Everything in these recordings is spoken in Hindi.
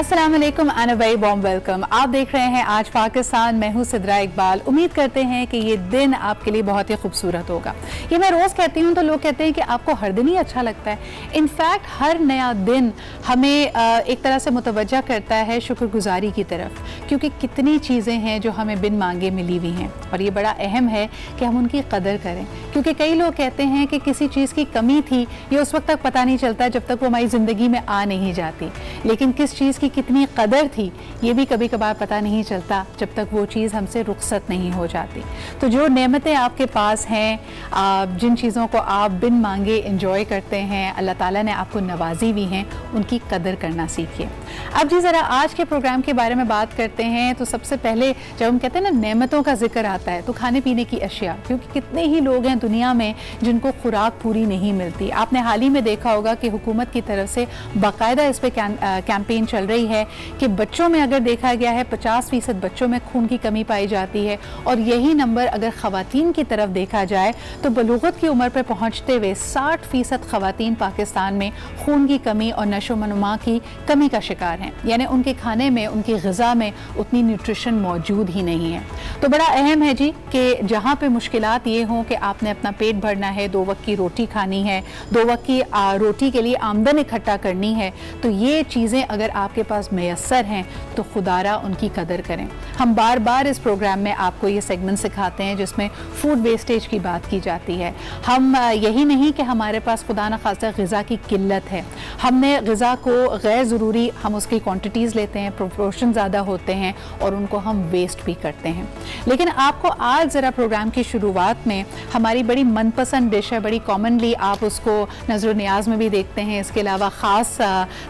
अस्सलाम वालेकुम and a very warm welcome. आप देख रहे हैं आज पाकिस्तान। मैं हूं सिद्रा इकबाल। उम्मीद करते हैं कि ये दिन आपके लिए बहुत ही खूबसूरत होगा। ये मैं रोज़ कहती हूं तो लोग कहते हैं कि आपको हर दिन ही अच्छा लगता है। इनफैक्ट हर नया दिन हमें एक तरह से मुतवज्जा करता है शुक्रगुजारी की तरफ, क्योंकि कितनी चीज़ें हैं जो हमें बिन मांगे मिली हुई हैं और ये बड़ा अहम है कि हम उनकी कदर करें। क्योंकि कई लोग कहते हैं कि किसी चीज़ की कमी थी ये उस वक्त तक पता नहीं चलता जब तक वो हमारी ज़िंदगी में आ नहीं जाती, लेकिन किस चीज़ की कितनी कदर थी ये भी कभी कभार पता नहीं चलता जब तक वो चीज़ हमसे रुखसत नहीं हो जाती। तो जो नेमतें आपके पास हैं, जिन चीज़ों को आप बिन मांगे एंजॉय करते हैं, अल्लाह ताला ने आपको नवाजी हुई हैं, उनकी कदर करना सीखिए। अब जी ज़रा आज के प्रोग्राम के बारे में बात करते हैं। तो सबसे पहले जब हम कहते हैं ना नेमतों का जिक्र आता है तो खाने पीने की अशिया, क्योंकि कितने ही लोग हैं दुनिया में जिनको खुराक पूरी नहीं मिलती। आपने हाल ही में देखा होगा कि हुकूमत की तरफ से बाकायदा इस पर कैंपेन चल रही है कि बच्चों में अगर देखा गया है 50% बच्चों में खून की कमी पाई जाती है, और यही नंबर अगर ख़वातीन की तरफ देखा जाए तो बलूगत की उम्र पर पहुँचते हुए 60% ख़वातीन पाकिस्तान में खून की कमी और नशोनुमा की कमी का शिकार हैं। यानी उनके खाने में, उनकी ग़िज़ा में उतनी न्यूट्रिशन मौजूद ही नहीं है। तो बड़ा अहम है जी कि जहाँ पे मुश्किलात ये हों कि आपने अपना पेट भरना है, 2 वक्त की रोटी खानी है, 2 वक्त की रोटी के लिए आमदन इकट्ठा करनी है, तो ये चीज़ें अगर आपके पास मैसर हैं तो खुदारा उनकी कदर करें। हम बार बार इस प्रोग्राम में आपको ये सेगमेंट सिखाते हैं जिसमें फूड वेस्टेज की बात की जाती है। हम यही नहीं कि हमारे पास खुदा न खास्ता ग़िज़ा की किल्लत है, हमने ग़िज़ा को गैर ज़रूरी हम उसकी क्वांटिटीज़ लेते हैं, प्रोपोर्शन ज़्यादा होते हैं और उनको हम वेस्ट भी करते हैं। लेकिन आपको आज ज़रा प्रोग्राम की शुरुआत में हमारी बड़ी मनपसंद डिश है, बड़ी कॉमनली आप उसको नज़र न्याज में भी देखते हैं, इसके अलावा ख़ास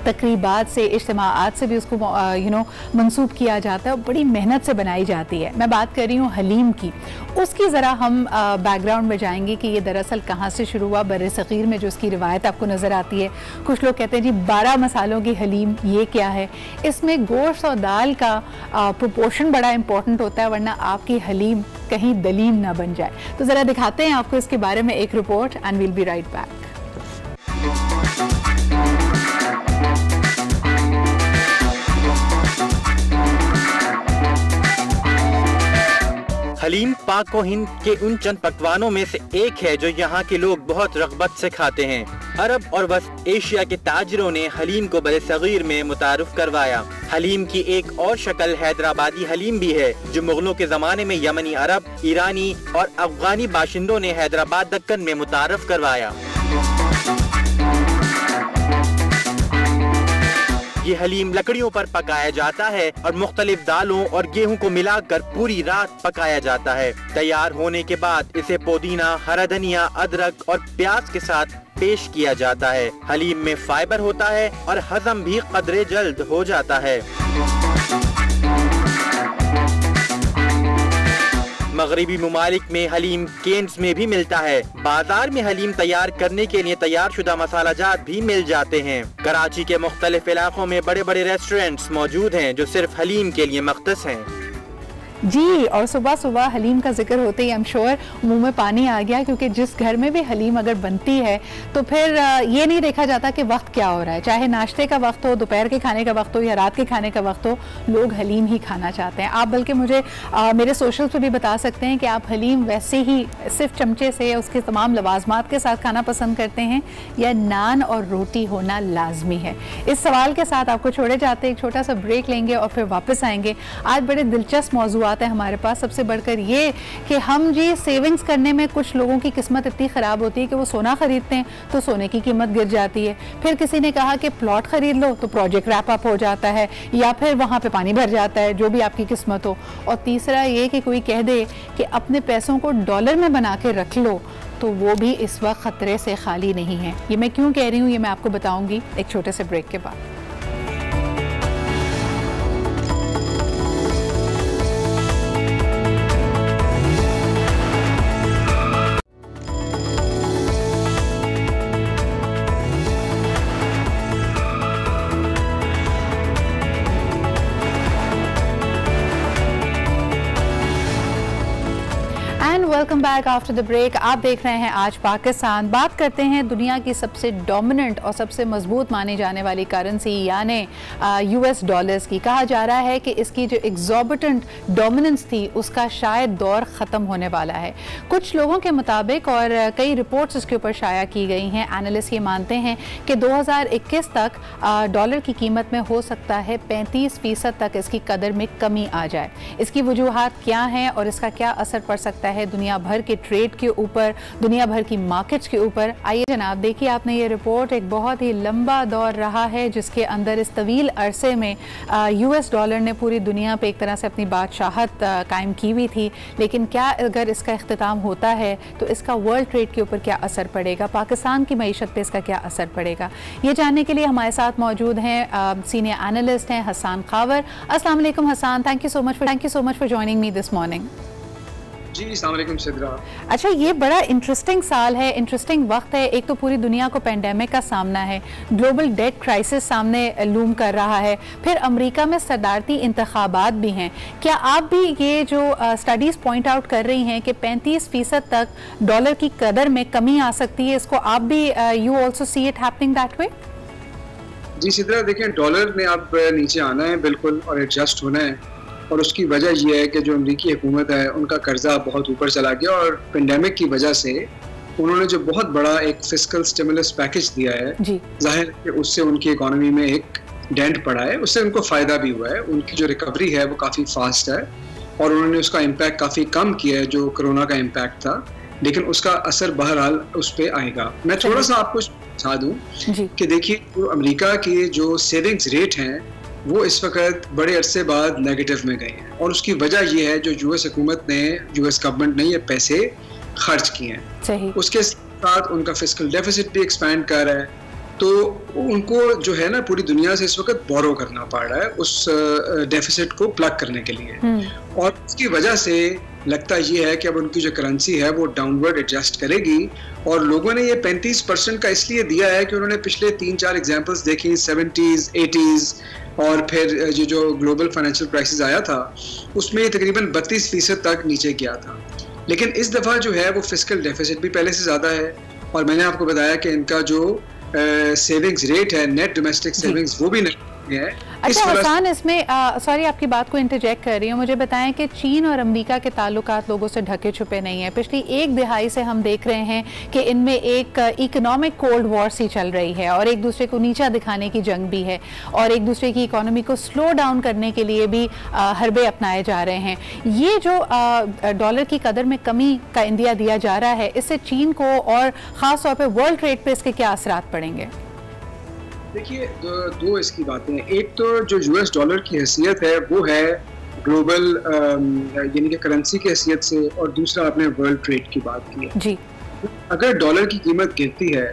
तकरीबात से, इज्तिमाआत से भी उसको मंसूब किया जाता है और बड़ी मेहनत से बनाई जाती है। मैं बात कर रही हूँ हलीम की। उसकी ज़रा हम बैकग्राउंड में जाएंगे कि ये दरअसल कहाँ से शुरू हुआ। बर्र-ए-सग़ीर में जो इसकी रिवायत आपको नज़र आती है, कुछ लोग कहते हैं जी 12 मसालों की हलीम, ये क्या है? इसमें गोश्त और दाल का प्रोपोर्शन बड़ा इंपॉर्टेंट होता है, वरना आपकी हलीम कहीं दलीम ना बन जाए। तो ज़रा दिखाते हैं आपको इसके बारे में एक report and will be right back. हलीम पाक व हिंद के उन चंद पकवानों में से एक है जो यहाँ के लोग बहुत रग़बत से खाते हैं। अरब और वस्त एशिया के ताजरों ने हलीम को बर्र-ए-सग़ीर में मुतारुफ करवाया। हलीम की एक और शक्ल हैदराबादी हलीम भी है, जो मुगलों के ज़माने में यमनी, अरब, ईरानी और अफ़गानी बाशिंदों ने हैदराबाद दक्कन में मुतारुफ करवाया। ये हलीम लकड़ियों पर पकाया जाता है और मुख्तलिफ दालों और गेहूं को मिलाकर पूरी रात पकाया जाता है। तैयार होने के बाद इसे पुदीना, हरा धनिया, अदरक और प्याज के साथ पेश किया जाता है। हलीम में फाइबर होता है और हजम भी कदरे जल्द हो जाता है। मगरिबी मुमालिक में हलीम केन्स में भी मिलता है। बाजार में हलीम तैयार करने के लिए तैयार शुदा मसाला जात भी मिल जाते हैं। कराची के मुख्तलिफ इलाकों में बड़े बड़े रेस्टोरेंट्स मौजूद हैं जो सिर्फ हलीम के लिए मख्तस हैं। जी, और सुबह सुबह हलीम का जिक्र होते ही आई एम श्योर मुंह में पानी आ गया, क्योंकि जिस घर में भी हलीम अगर बनती है तो फिर ये नहीं देखा जाता कि वक्त क्या हो रहा है, चाहे नाश्ते का वक्त हो, दोपहर के खाने का वक्त हो या रात के खाने का वक्त हो, लोग हलीम ही खाना चाहते हैं। आप बल्कि मुझे मेरे सोशल पे भी बता सकते हैं कि आप हलीम वैसे ही सिर्फ चमचे से उसके तमाम लवाजमात के साथ खाना पसंद करते हैं या नान और रोटी होना लाजमी है। इस सवाल के साथ आपको छोड़े जाते हैं, एक छोटा सा ब्रेक लेंगे और फिर वापस आएंगे। आज बड़े दिलचस्प मौजूद है हमारे पास। सबसे बढ़कर ये कि हम जी सेविंग्स करने में कुछ लोगों की किस्मत इतनी ख़राब होती है कि वो सोना ख़रीदते हैं तो सोने की कीमत गिर जाती है। फिर किसी ने कहा कि प्लॉट ख़रीद लो तो प्रोजेक्ट रैप अप हो जाता है, या फिर वहाँ पे पानी भर जाता है, जो भी आपकी किस्मत हो। और तीसरा ये कि कोई कह दे कि अपने पैसों को डॉलर में बना के रख लो, तो वो भी इस वक्त ख़तरे से खाली नहीं है। ये मैं क्यों कह रही हूँ ये मैं आपको बताऊँगी एक छोटे से ब्रेक के बाद। And welcome back after the break. आप देख रहे हैं आज पाकिस्तान। बात करते हैं दुनिया की सबसे डोमिनेंट और सबसे मजबूत मानी जाने वाली करेंसी यानी यूएस डॉलर्स की। कहा जा रहा है कि इसकी जो एग्जॉर्बिटेंट डोमिनेंस थी उसका शायद दौर ख़त्म होने वाला है कुछ लोगों के मुताबिक, और कई रिपोर्ट्स इसके ऊपर शाया की गई हैं। एनालिस्ट ये मानते हैं कि 2021 तक डॉलर की कीमत में हो सकता है 35% तक इसकी कदर में कमी आ जाए। इसकी वजूहात क्या हैं और इसका क्या असर पड़ सकता है दुनिया भर के ट्रेड के ऊपर, दुनिया भर की मार्केट्स के ऊपर। आइए जनाब, देखिए आपने ये रिपोर्ट, एक बहुत ही लंबा दौर रहा है जिसके अंदर इस तवील अरसे में यूएस डॉलर ने पूरी दुनिया पे एक तरह से अपनी बादशाहत कायम की हुई थी। लेकिन क्या अगर इसका इख्तिताम होता है तो इसका वर्ल्ड ट्रेड के ऊपर क्या असर पड़ेगा, पाकिस्तान की मईशत पे इसका क्या असर पड़ेगा, ये जानने के लिए हमारे साथ मौजूद हैं सीनियर एनालिस्ट हैं हसन खावर। अस्सलाम वालेकुम Hasan, thank you so much for joining me this morning. जी अस्सलाम वालेकुम सिद्रा। अच्छा, ये बड़ा इंटरेस्टिंग साल है, इंटरेस्टिंग वक्त है। एक तो पूरी दुनिया को पेंडेमिक का सामना है, ग्लोबल डेट क्राइसिस सामने लूम कर रहा है, फिर अमेरिका में सदारती इंतखाबात भी हैं। क्या आप भी ये जो स्टडीज़ पॉइंट आउट कर रही हैं कि 35% तक डॉलर की कदर में कमी आ सकती है, इसको आप भी you also see it happening that way? जी सिद्रा, देखें डॉलर ने अब नीचे आना है बिल्कुल और एडजस्ट होना है, और उसकी वजह यह है कि जो अमेरिकी हुकूमत है उनका कर्जा बहुत ऊपर चला गया, और पेंडेमिक की वजह से उन्होंने जो बहुत बड़ा एक फिस्कल स्टिमुलस पैकेज दिया है, जाहिर है कि उससे उनकी इकोनॉमी में एक डेंट पड़ा है, उससे उनको फ़ायदा भी हुआ है। उनकी जो रिकवरी है वो काफ़ी फास्ट है और उन्होंने उसका इम्पैक्ट काफ़ी कम किया है जो कोरोना का इम्पैक्ट था, लेकिन उसका असर बहरहाल उस पर आएगा। मैं थोड़ा सा आपको बता दूँ कि देखिए, जो अमेरिका के जो सेविंग्स रेट हैं वो इस वक्त बड़े अरसे बाद नेगेटिव में गए हैं, और उसकी वजह ये है जो यूएस हुकूमत ने, यूएस गवर्नमेंट ने ये पैसे खर्च किए हैं। उसके साथ उनका फिस्कल डेफिसिट भी एक्सपैंड कर रहा है, तो उनको जो है ना पूरी दुनिया से इस वक्त बोरो करना पड़ रहा है उस डेफिसिट को प्लग करने के लिए, और उसकी वजह से लगता ये है कि अब उनकी जो करेंसी है वो डाउनवर्ड एडजस्ट करेगी। और लोगों ने ये 35% का इसलिए दिया है कि उन्होंने पिछले 3-4 एग्जाम्पल्स देखी, 70s 80s और फिर ये जो ग्लोबल फाइनेंशियल क्राइसिस आया था उसमें तकरीबन 32% तक नीचे गया था। लेकिन इस दफ़ा जो है वो फिस्कल डेफिसिट भी पहले से ज़्यादा है, और मैंने आपको बताया कि इनका जो सेविंग्स रेट है, नेट डोमेस्टिक सेविंग्स, वो भी नहीं है। अच्छा हसन, इसमें सॉरी आपकी बात को इंटरजेक्ट कर रही हूँ, मुझे बताएं कि चीन और अमेरिका के ताल्लुकात लोगों से ढके छुपे नहीं हैं। पिछली एक दिहाई से हम देख रहे हैं कि इनमें एक इकोनॉमिक कोल्ड वॉर सी चल रही है, और एक दूसरे को नीचा दिखाने की जंग भी है, और एक दूसरे की इकोनॉमी को स्लो डाउन करने के लिए भी हरबे अपनाए जा रहे हैं। ये जो डॉलर की कदर में कमी का इंदिया दिया जा रहा है, इससे चीन को और ख़ास तौर पर वर्ल्ड ट्रेड पर इसके क्या असरात पड़ेंगे? देखिए, दो इसकी बातें हैं। एक तो जो यूएस डॉलर की हैसियत है वो है ग्लोबल यानी कि करेंसी की हैसियत से, और दूसरा आपने वर्ल्ड ट्रेड की बात की है जी। अगर डॉलर की कीमत गिरती है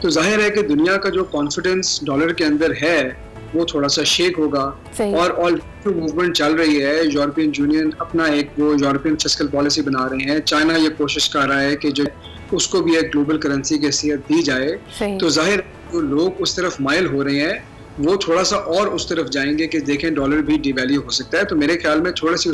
तो जाहिर है कि दुनिया का जो कॉन्फिडेंस डॉलर के अंदर है वो थोड़ा सा शेक होगा, और ऑल मूवमेंट चल रही है। यूरोपियन यूनियन अपना एक वो यूरोपियन फिस्कल पॉलिसी बना रहे हैं, चाइना ये कोशिश कर रहा है कि जो उसको भी एक ग्लोबल करेंसी की हैसियत दी जाए, तो जाहिर जो लोग उस तरफ माइल हो रहे हैं वो थोड़ा सा और उस तरफ जाएंगे कि देखें डॉलर भी डिवैल्यू हो सकता है, तो मेरे ख्याल में थोड़ी सी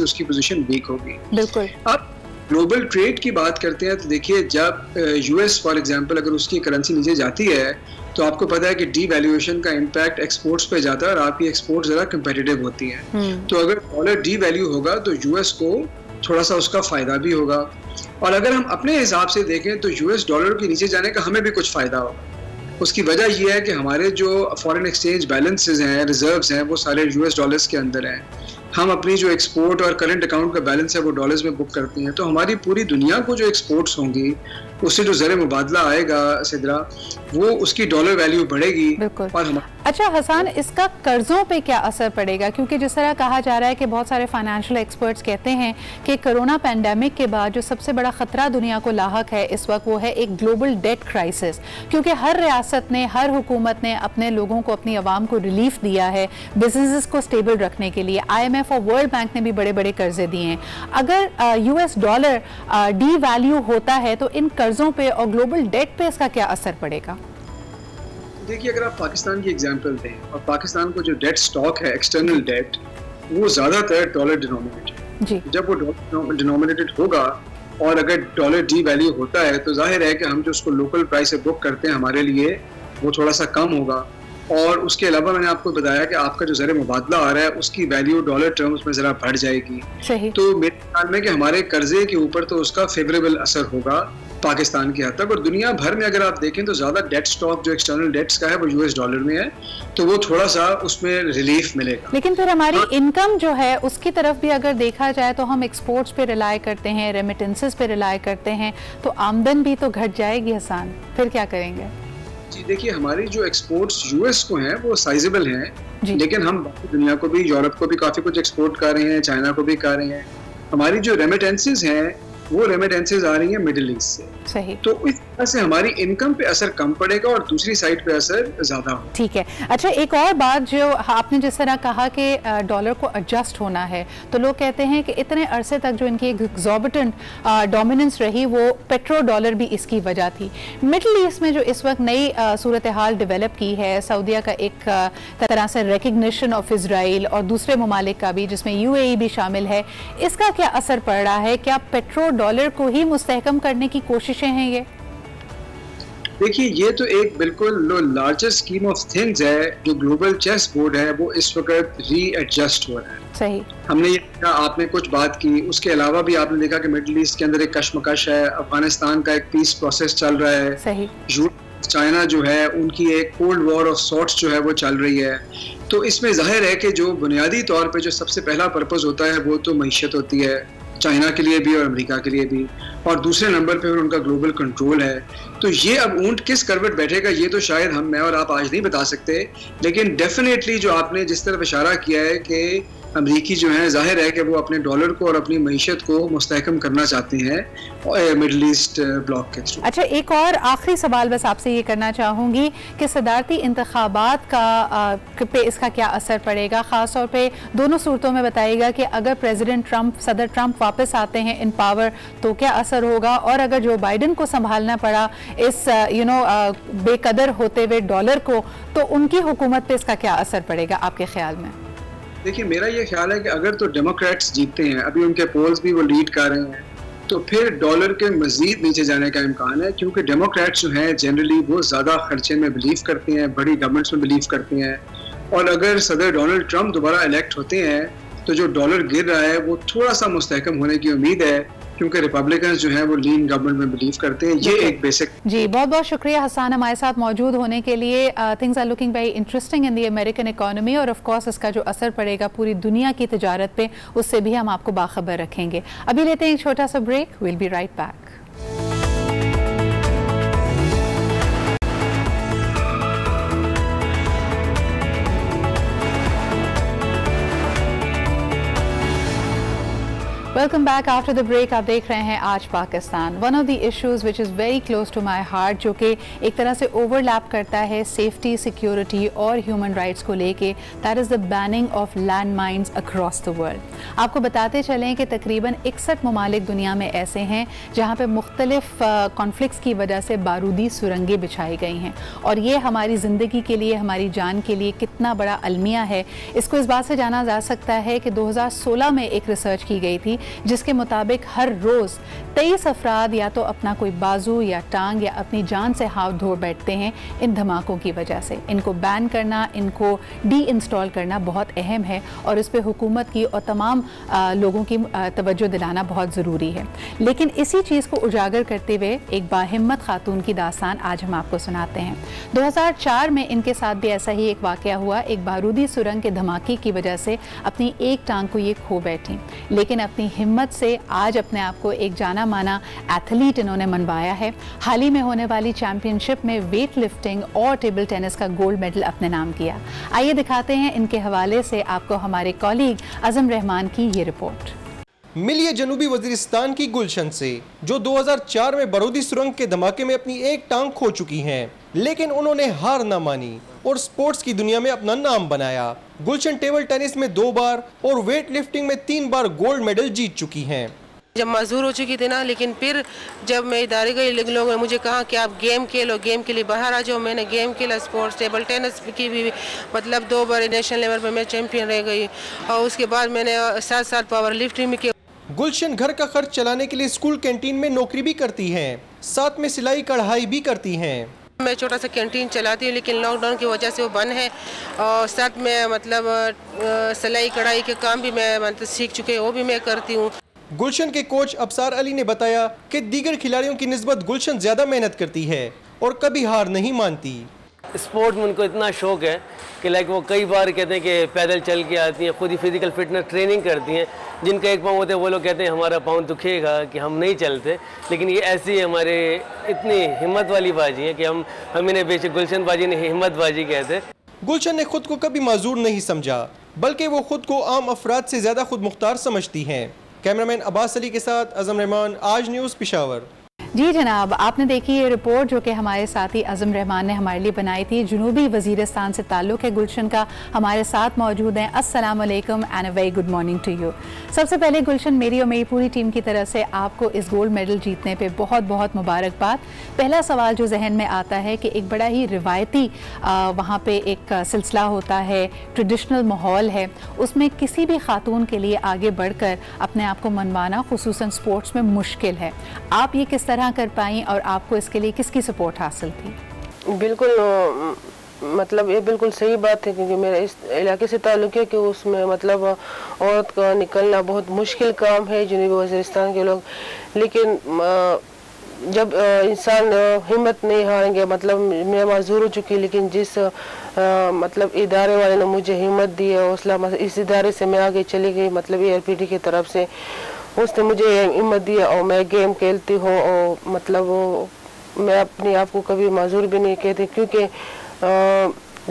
उसकी पोजीशन वीक होगी। बिल्कुल। अब ग्लोबल ट्रेड की बात करते हैं तो देखिए, जब यूएस फॉर एग्जांपल अगर उसकी करेंसी नीचे जाती है तो आपको पता है कि डीवैल्यूएशन का इम्पैक्ट एक्सपोर्ट्स पे जाता है और आपकी एक्सपोर्ट ज़रा कंपेटिटिव होती है। तो अगर डॉलर डीवैल्यू होगा तो यूएस को थोड़ा सा उसका फ़ायदा भी होगा, और अगर हम अपने हिसाब से देखें तो यूएस डॉलर के नीचे जाने का हमें भी कुछ फ़ायदा होगा। उसकी वजह यह है कि हमारे जो फॉरेन एक्सचेंज बैलेंसेस हैं, रिजर्व्स हैं, वो सारे यूएस डॉलर्स के अंदर हैं। हम अपनी जो एक्सपोर्ट और करंट अकाउंट का बैलेंस है वो डॉलर्स में बुक करते हैं, तो हमारी पूरी दुनिया को जो एक्सपोर्ट्स होंगी उससे जो ज़र मुबादला आएगा सिद्रा, वो उसकी डॉलर वैल्यू बढ़ेगी। और अच्छा हसन, इसका कर्जों पे क्या असर पड़ेगा? क्योंकि जिस तरह कहा जा रहा है कि बहुत सारे फाइनेंशियल एक्सपर्ट्स कहते हैं कि कोरोना पैंडेमिक के बाद जो सबसे बड़ा खतरा दुनिया को लाहक है इस वक्त वो है एक ग्लोबल डेट क्राइसिस, क्योंकि हर रियासत ने, हर हुकूमत ने अपने लोगों को, अपनी आवाम को रिलीफ दिया है बिजनेस को स्टेबल रखने के लिए। IMF और वर्ल्ड बैंक ने भी बड़े बड़े कर्जे दिए हैं। अगर यूएस डॉलर डी वैल्यू होता है तो इन कर्जों पे और ग्लोबल डेट पे इसका क्या असर पड़ेगा? देखिए, अगर आप पाकिस्तान की एग्जांपल दें, और पाकिस्तान को जो डेट स्टॉक है, एक्सटर्नल डेट, वो ज़्यादातर डॉलर डिनोमिनेटेड। जब वो डॉलर डिनोमिनेटेड होगा और अगर डॉलर डी वैल्यू होता है तो जाहिर है कि हम जो उसको लोकल प्राइस से बुक करते हैं हमारे लिए वो थोड़ा सा कम होगा। और उसके अलावा मैंने आपको बताया कि आपका जो ज़र मुबादला आ रहा है उसकी वैल्यू डॉलर टर्म्स में ज़रा बढ़ जाएगी। सही। तो मेरे ख्याल में कि हमारे कर्जे के ऊपर तो उसका फेवरेबल असर होगा पाकिस्तान की हद तक। और दुनिया भर में अगर आप देखें तो ज़्यादा डेट स्टॉक जो एक्सटर्नल डेट्स का है वो US डॉलर में है, तो वो थोड़ा सा उसमें रिलीफ मिलेगा। लेकिन फिर हमारी इनकम जो है उसकी तरफ भी अगर देखा जाए तो हम एक्सपोर्ट्स पे रिलाई करते हैं, रेमिटेंसेस पे रिलाई करते हैं, तो आमदन भी तो घट जाएगी हसन, फिर क्या करेंगे? जी देखिए, हमारी जो एक्सपोर्ट्स US को हैं वो साइजेबल हैं, लेकिन हम बाकी दुनिया को भी, यूरोप को भी काफ़ी कुछ एक्सपोर्ट कर रहे हैं, चाइना को भी कर रहे हैं। हमारी जो रेमिटेंसेस हैं वो रेमिटेंसेस आ रही हैं मिडिल ईस्ट से। सही। तो इस तरह से हमारी इनकम पे असर कम पड़ेगा और दूसरी साइड पे असर ज्यादा हो। ठीक है। अच्छा, एक और बात जो आपने जिस तरह कहा कि डॉलर को एडजस्ट होना है, तो लोग कहते हैं कि इतने अरसे तक जो इनकी एक्सॉर्बिटेंट डोमिनेंस रही वो पेट्रो डॉलर भी इसकी वजह थी। मिडिल ईस्ट में जो इस वक्त नई सूरत हाल डेवलप की है, सऊदीया का एक तरह से रिकग्निशन ऑफ इजराइल और दूसरे ममालिक का भी जिसमें UAE भी शामिल है, इसका क्या असर पड़ रहा है? क्या पेट्रो डॉलर को ही मुस्तहकम करने की कोशिशें हैं ये? देखिए, ये तो एक बिल्कुल लार्जेस्ट स्कीम ऑफ थिंग्स है। जो ग्लोबल चेस बोर्ड है वो इस वक्त रीएडजस्ट हो रहा है। सही। हमने ये देखा, आपने कुछ बात की, उसके अलावा भी आपने देखा कि मिडिल ईस्ट के अंदर एक कशमकश है, अफगानिस्तान का एक पीस प्रोसेस चल रहा है। सही। चाइना जो है उनकी एक कोल्ड वॉर ऑफ सॉर्ट्स जो है वो चल रही है। तो इसमें जाहिर है कि जो बुनियादी तौर पे जो सबसे पहला पर्पस होता है वो तो मईशत होती है, चाइना के लिए भी और अमेरिका के लिए भी, और दूसरे नंबर पे उनका ग्लोबल कंट्रोल है। तो ये अब ऊंट किस करवट बैठेगा ये तो शायद मैं और आप आज नहीं बता सकते, लेकिन डेफिनेटली जो आपने जिस तरफ इशारा किया है कि अमरीकी जो हैं जाहिर है कि वो अपने डॉलर को और अपनी मईशत को मुस्तहकम करना चाहते हैं मिडिल ईस्ट ब्लॉक के थ्रू। अच्छा, एक और आखिरी सवाल बस आपसे ये करना चाहूँगी कि सदारती इंतखाबात का पे इसका क्या असर पड़ेगा? ख़ास तौर पे दोनों सूरतों में बताइएगा कि अगर प्रेसिडेंट ट्रंप, सदर ट्रंप वापस आते हैं इन पावर तो क्या असर होगा, और अगर जो बाइडन को संभालना पड़ा इस बेकदर होते हुए डॉलर को, तो उनकी हुकूमत पे इसका क्या असर पड़ेगा आपके ख्याल में? देखिए, मेरा ये ख्याल है कि अगर तो डेमोक्रेट्स जीतते हैं, अभी उनके पोल्स भी वो लीड कर रहे हैं, तो फिर डॉलर के मजीद नीचे जाने का इम्कान है, क्योंकि डेमोक्रेट्स जो हैं जनरली वो ज़्यादा खर्चे में बिलीव करते हैं, बड़ी गवर्नमेंट्स में बिलीव करते हैं। और अगर सदर डोनाल्ड ट्रंप दोबारा इलेक्ट होते हैं तो जो डॉलर गिर रहा है वो थोड़ा सा मुस्तहकम होने की उम्मीद है, क्योंकि रिपब्लिकन जो है वो लीन गवर्नमेंट में बिलीव करते हैं। ये एक बेसिक। जी, बहुत बहुत शुक्रिया हसन हमारे साथ मौजूद होने के लिए। Things are looking very interesting in the American economy, और ऑफ कोर्स इसका जो असर पड़ेगा पूरी दुनिया की तिजारत पे उससे भी हम आपको बाखबर रखेंगे। अभी लेते हैं एक छोटा सा break, will be right back. Welcome back after the break. आप देख रहे हैं आज Pakistan. One of the issues which is very close to my heart, जो कि एक तरह से ओवरलैप करता है सेफ्टी, सिक्योरिटी और ह्यूमन राइट्स को लेके, that is the banning of land mines across the world. आपको बताते चलें कि तकरीबन 61 ममालिक दुनिया में ऐसे हैं जहाँ पर मुख्तलिफ कॉन्फ्लिक्ट्स की वजह से बारूदी सुरंगें बिछाई गई हैं, और ये हमारी ज़िंदगी के लिए, हमारी जान के लिए कितना बड़ा अलमिया है, इसको इस बात से जाना जा सकता है कि 2016 में एक रिसर्च की गई थी जिसके मुताबिक हर रोज़ 23 अफराद या तो अपना कोई बाजू या टांग या अपनी जान से हाथ धो बैठते हैं इन धमाकों की वजह से। इनको बैन करना, इनको डी इंस्टॉल करना बहुत अहम है, और इस पर हुकूमत की और तमाम लोगों की तवज्जो दिलाना बहुत ज़रूरी है। लेकिन इसी चीज़ को उजागर करते हुए एक बाहिम्मत खातून की दास्तान आज हम आपको सुनाते हैं। 2004 में इनके साथ भी ऐसा ही एक वाक़या हुआ। एक बारूदी सुरंग के धमाके की वजह से अपनी एक टांग को ये खो बैठी, लेकिन अपनी हिम्मत से आज अपने आप को एक जाना माना एथलीट इन्होंने मनवाया है। हाल ही में होने वाली चैंपियनशिप में वेट लिफ्टिंग और टेबल टेनिस का गोल्ड मेडल अपने नाम किया। आइए दिखाते हैं इनके हवाले से आपको हमारे कॉलीग अज़म रहमान की ये रिपोर्ट। मिलिए जनूबी वजीरिस्तान की गुलशन से, जो 2004 में बारूदी सुरंग के धमाके में अपनी एक टांग खो चुकी हैं, लेकिन उन्होंने हार न मानी और स्पोर्ट्स की दुनिया में अपना नाम बनाया। गुलशन टेबल टेनिस में 2 बार और वेट लिफ्टिंग में 3 बार गोल्ड मेडल जीत चुकी हैं। जब मजदूर हो चुकी थी ना, लेकिन फिर जब मैं इदारे गई, लोगों ने मुझे कहा कि आप गेम खेलो, गेम के लिए बाहर आ जाओ। मैंने गेम खेला, स्पोर्ट्स टेबल टेनिस की भी मतलब 2 बार नेशनल लेवल पर मैं चैंपियन रह गई, और उसके बाद मैंने 7 साल पावर लिफ्टिंग में किया। गुलशन घर का खर्च चलाने के लिए स्कूल कैंटीन में नौकरी भी करती हैं, साथ में सिलाई कढ़ाई भी करती हैं। मैं छोटा सा कैंटीन चलाती हूँ, लेकिन लॉकडाउन की वजह से वो बंद है। और साथ में मतलब सिलाई कढ़ाई के काम भी मैं मतलब सीख चुके हैं, वो भी मैं करती हूँ। गुलशन के कोच अबसार अली ने बताया कि दीगर खिलाड़ियों की निस्बत गुलशन ज्यादा मेहनत करती है और कभी हार नहीं मानती। स्पोर्ट में उनको इतना शौक है कि लाइक वो कई बार कहते हैं कि पैदल चल के आती हैं, खुद ही फिजिकल फिटनेस ट्रेनिंग करती हैं। जिनका एक पाँव होता है वो लोग कहते हैं हमारा पाँव दुखेगा कि हम नहीं चलते, लेकिन ये ऐसी हमारे इतनी हिम्मत वाली बाजी है कि हम इन्हें बेशक गुलशन बाजी ने हिम्मत बाजी कहते। गुलशन ने खुद को कभी माजूर नहीं समझा, बल्कि वो खुद को आम अफराद से ज्यादा खुद मुख्तार समझती हैं। कैमरामैन अब्बास अली के साथ अज़म रहमान, आज न्यूज़ पेशावर। जी जनाब, आपने देखी ये रिपोर्ट जो कि हमारे साथी अज़म रहमान ने हमारे लिए बनाई थी। जुनूबी वज़ीरिस्तान से ताल्लुक़ है गुलशन का, हमारे साथ मौजूद हैं। अस्सलाम वालेकुम and a very good morning to you. सबसे पहले गुलशन, मेरी और मेरी पूरी टीम की तरफ से आपको इस गोल्ड मेडल जीतने पे बहुत बहुत मुबारकबाद। पहला सवाल जो जहन में आता है कि एक बड़ा ही रिवायती वहाँ पे एक सिलसिला होता है, ट्रेडिशनल माहौल है, उसमें किसी भी खातून के लिए आगे बढ़कर अपने आप को मनवाना खुसूसन स्पोर्ट्स में मुश्किल है। आप ये किस तरह कर पाई और आपको इसके लिए किसकी सपोर्ट हासिल थी? बिल्कुल मतलब ये बिल्कुल सही बात है, क्योंकि मेरा इस इलाके से ताल्लुक़ है कि उसमें मतलब औरत का निकलना बहुत मुश्किल काम है, जुनूबी वज़ीरिस्तान के लोग। लेकिन जब इंसान हिम्मत नहीं हारेंगे, मतलब मैं माजूर हो चुकी, लेकिन जिस मतलब इदारे वाले ने मुझे हिम्मत दी है, हौसला, इस इदारे से मैं आगे चली गई, मतलब ARPD की तरफ से उसने मुझे हिम्मत दी और मैं गेम खेलती हूँ। और मतलब मैं अपने आप को कभी माजूर भी नहीं कहती, क्योंकि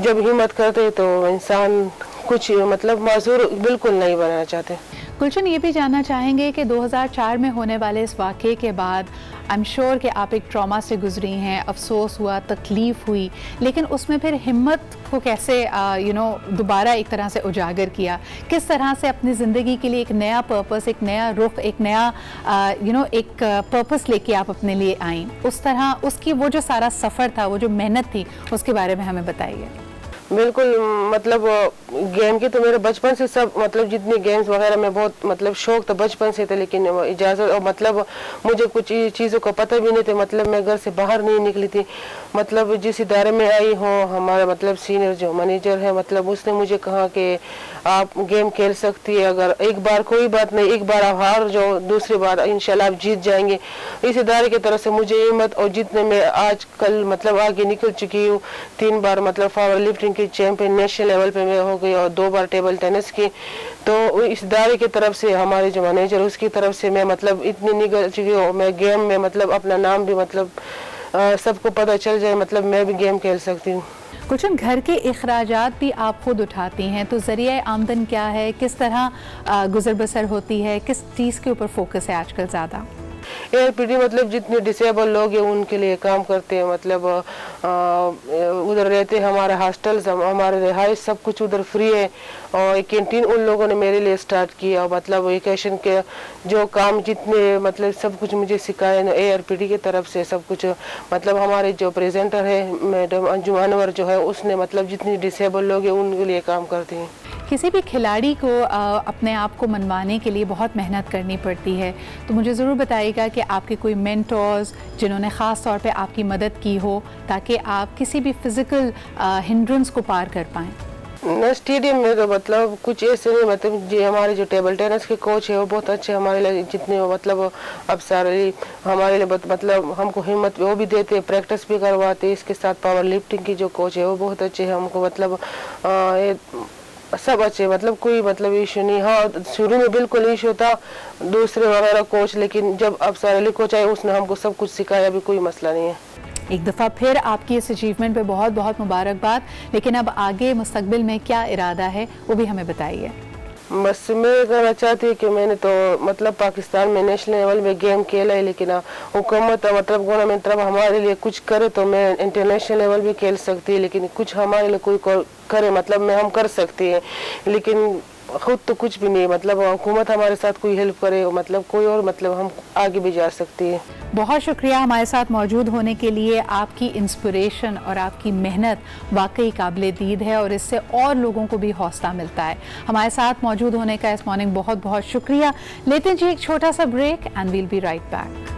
जब हिम्मत करते तो इंसान कुछ मतलब माजूर बिल्कुल नहीं बनाना चाहते। गुलशन, ये भी जानना चाहेंगे कि 2004 में होने वाले इस वाक़े के बाद आई एम श्योर कि आप एक ट्रॉमा से गुजरी हैं, अफसोस हुआ, तकलीफ़ हुई, लेकिन उसमें फिर हिम्मत को कैसे दोबारा एक तरह से उजागर किया? किस तरह से अपनी ज़िंदगी के लिए एक नया पर्पस, एक नया रुख, एक नया एक पर्पस लेके आप अपने लिए आईं? उस तरह उसकी वो जो सारा सफ़र था, वो जो मेहनत थी, उसके बारे में हमें बताइए। बिल्कुल, मतलब गेम की तो मेरे बचपन से सब मतलब जितने गेम्स वगैरह में बहुत मतलब शौक था बचपन से था, लेकिन इजाज़त और मतलब मुझे कुछ चीज़ों का पता भी नहीं था। मतलब मैं घर से बाहर नहीं निकली थी। मतलब जिस इदारे में आई हूँ, हमारा मतलब सीनियर जो मैनेजर है, मतलब उसने मुझे कहा कि आप गेम खेल सकती है, अगर एक बार कोई बात नहीं, एक बार आप हार जाओ, दूसरी बार इंशाल्लाह आप जीत जाएंगे। इस इदारे की तरफ से मुझे हिम्मत और जितने में आज कल मतलब आगे निकल चुकी हूँ। 3 बार मतलब पावर लिफ्टिंग की चैंपियन नेशनल लेवल पे मैं हो गई और 2 बार टेबल टेनिस की। तो इस इदारे की तरफ से हमारे जो मैनेजर उसकी तरफ से मैं मतलब इतनी निकल चुकी हूँ, मैं गेम में मतलब अपना नाम भी मतलब सबको पता चल जाए, मतलब मैं भी गेम खेल सकती हूँ। गुलशन, घर के अखराजात भी आप खुद उठाती हैं, तो ज़रिया आमदन क्या है, किस तरह गुजर बसर होती है, किस चीज़ के ऊपर फोकस है आजकल ज़्यादा? ARPD मतलब जितने डिसेबल लोग हैं उनके लिए काम करते हैं। मतलब उधर रहते हैं, हमारे हॉस्टल्स, हमारे रिहाइश सब कुछ उधर फ्री है। और एक कैंटीन उन लोगों ने मेरे लिए स्टार्ट किया। मतलब वेकेशन के जो काम जितने मतलब सब कुछ मुझे सिखाया ARPD की तरफ से सब कुछ। मतलब हमारे जो प्रेजेंटर है मैडम अंजुम अनवर जो है, उसने मतलब जितने डिसेबल लोग हैं उनके लिए काम करती हैं। किसी भी खिलाड़ी को अपने आप को मनवाने के लिए बहुत मेहनत करनी पड़ती है, तो मुझे ज़रूर बताइएगा कि आपके कोई मेंटर्स जिन्होंने ख़ास तौर पे आपकी मदद की हो, ताकि आप किसी भी फिज़िकल हिंड्रेंस को पार कर पाएँ। न स्टेडियम में तो मतलब कुछ ऐसे नहीं, मतलब जी हमारे जो टेबल टेनिस के कोच है वो बहुत अच्छे हमारे लिए, जितने मतलब अबसार अली हमारे लिए मतलब हमको हिम्मत वो भी देते हैं, प्रैक्टिस भी करवाते। इसके साथ पावर लिफ्टिंग की जो कोच है वो बहुत अच्छे हैं हमको, मतलब सब अच्छे, मतलब कोई मतलब इशू नहीं। हाँ, शुरू में बिल्कुल इशू था दूसरे वगैरह कोच, लेकिन जब अबसार अली कोच आए उसने हमको सब कुछ सिखाया, अभी कोई मसला नहीं है। एक दफ़ा फिर आपकी इस अचीवमेंट पे बहुत बहुत मुबारकबाद। लेकिन अब आगे मुस्तकबिल में क्या इरादा है वो भी हमें बताइए। बस मैं कहना चाहती हूँ कि मैंने तो मतलब पाकिस्तान में नेशनल लेवल में गेम खेला है, लेकिन हुकूमत मतलब गवर्नमेंट तरफ हमारे लिए कुछ करे तो मैं इंटरनेशनल लेवल भी खेल सकती है, लेकिन कुछ हमारे लिए कोई करे मतलब मैं हम कर सकते हैं, लेकिन खुद तो कुछ भी नहीं। मतलब हुकूमत हमारे साथ कोई हेल्प करे, मतलब कोई और मतलब हम आगे भी जा सकती है। बहुत शुक्रिया हमारे साथ मौजूद होने के लिए। आपकी इंस्पिरेशन और आपकी मेहनत वाकई काबिल दीद है और इससे और लोगों को भी हौसला मिलता है। हमारे साथ मौजूद होने का इस मॉर्निंग बहुत बहुत शुक्रिया। लेते हैं जी एक छोटा सा break and we'll be right back.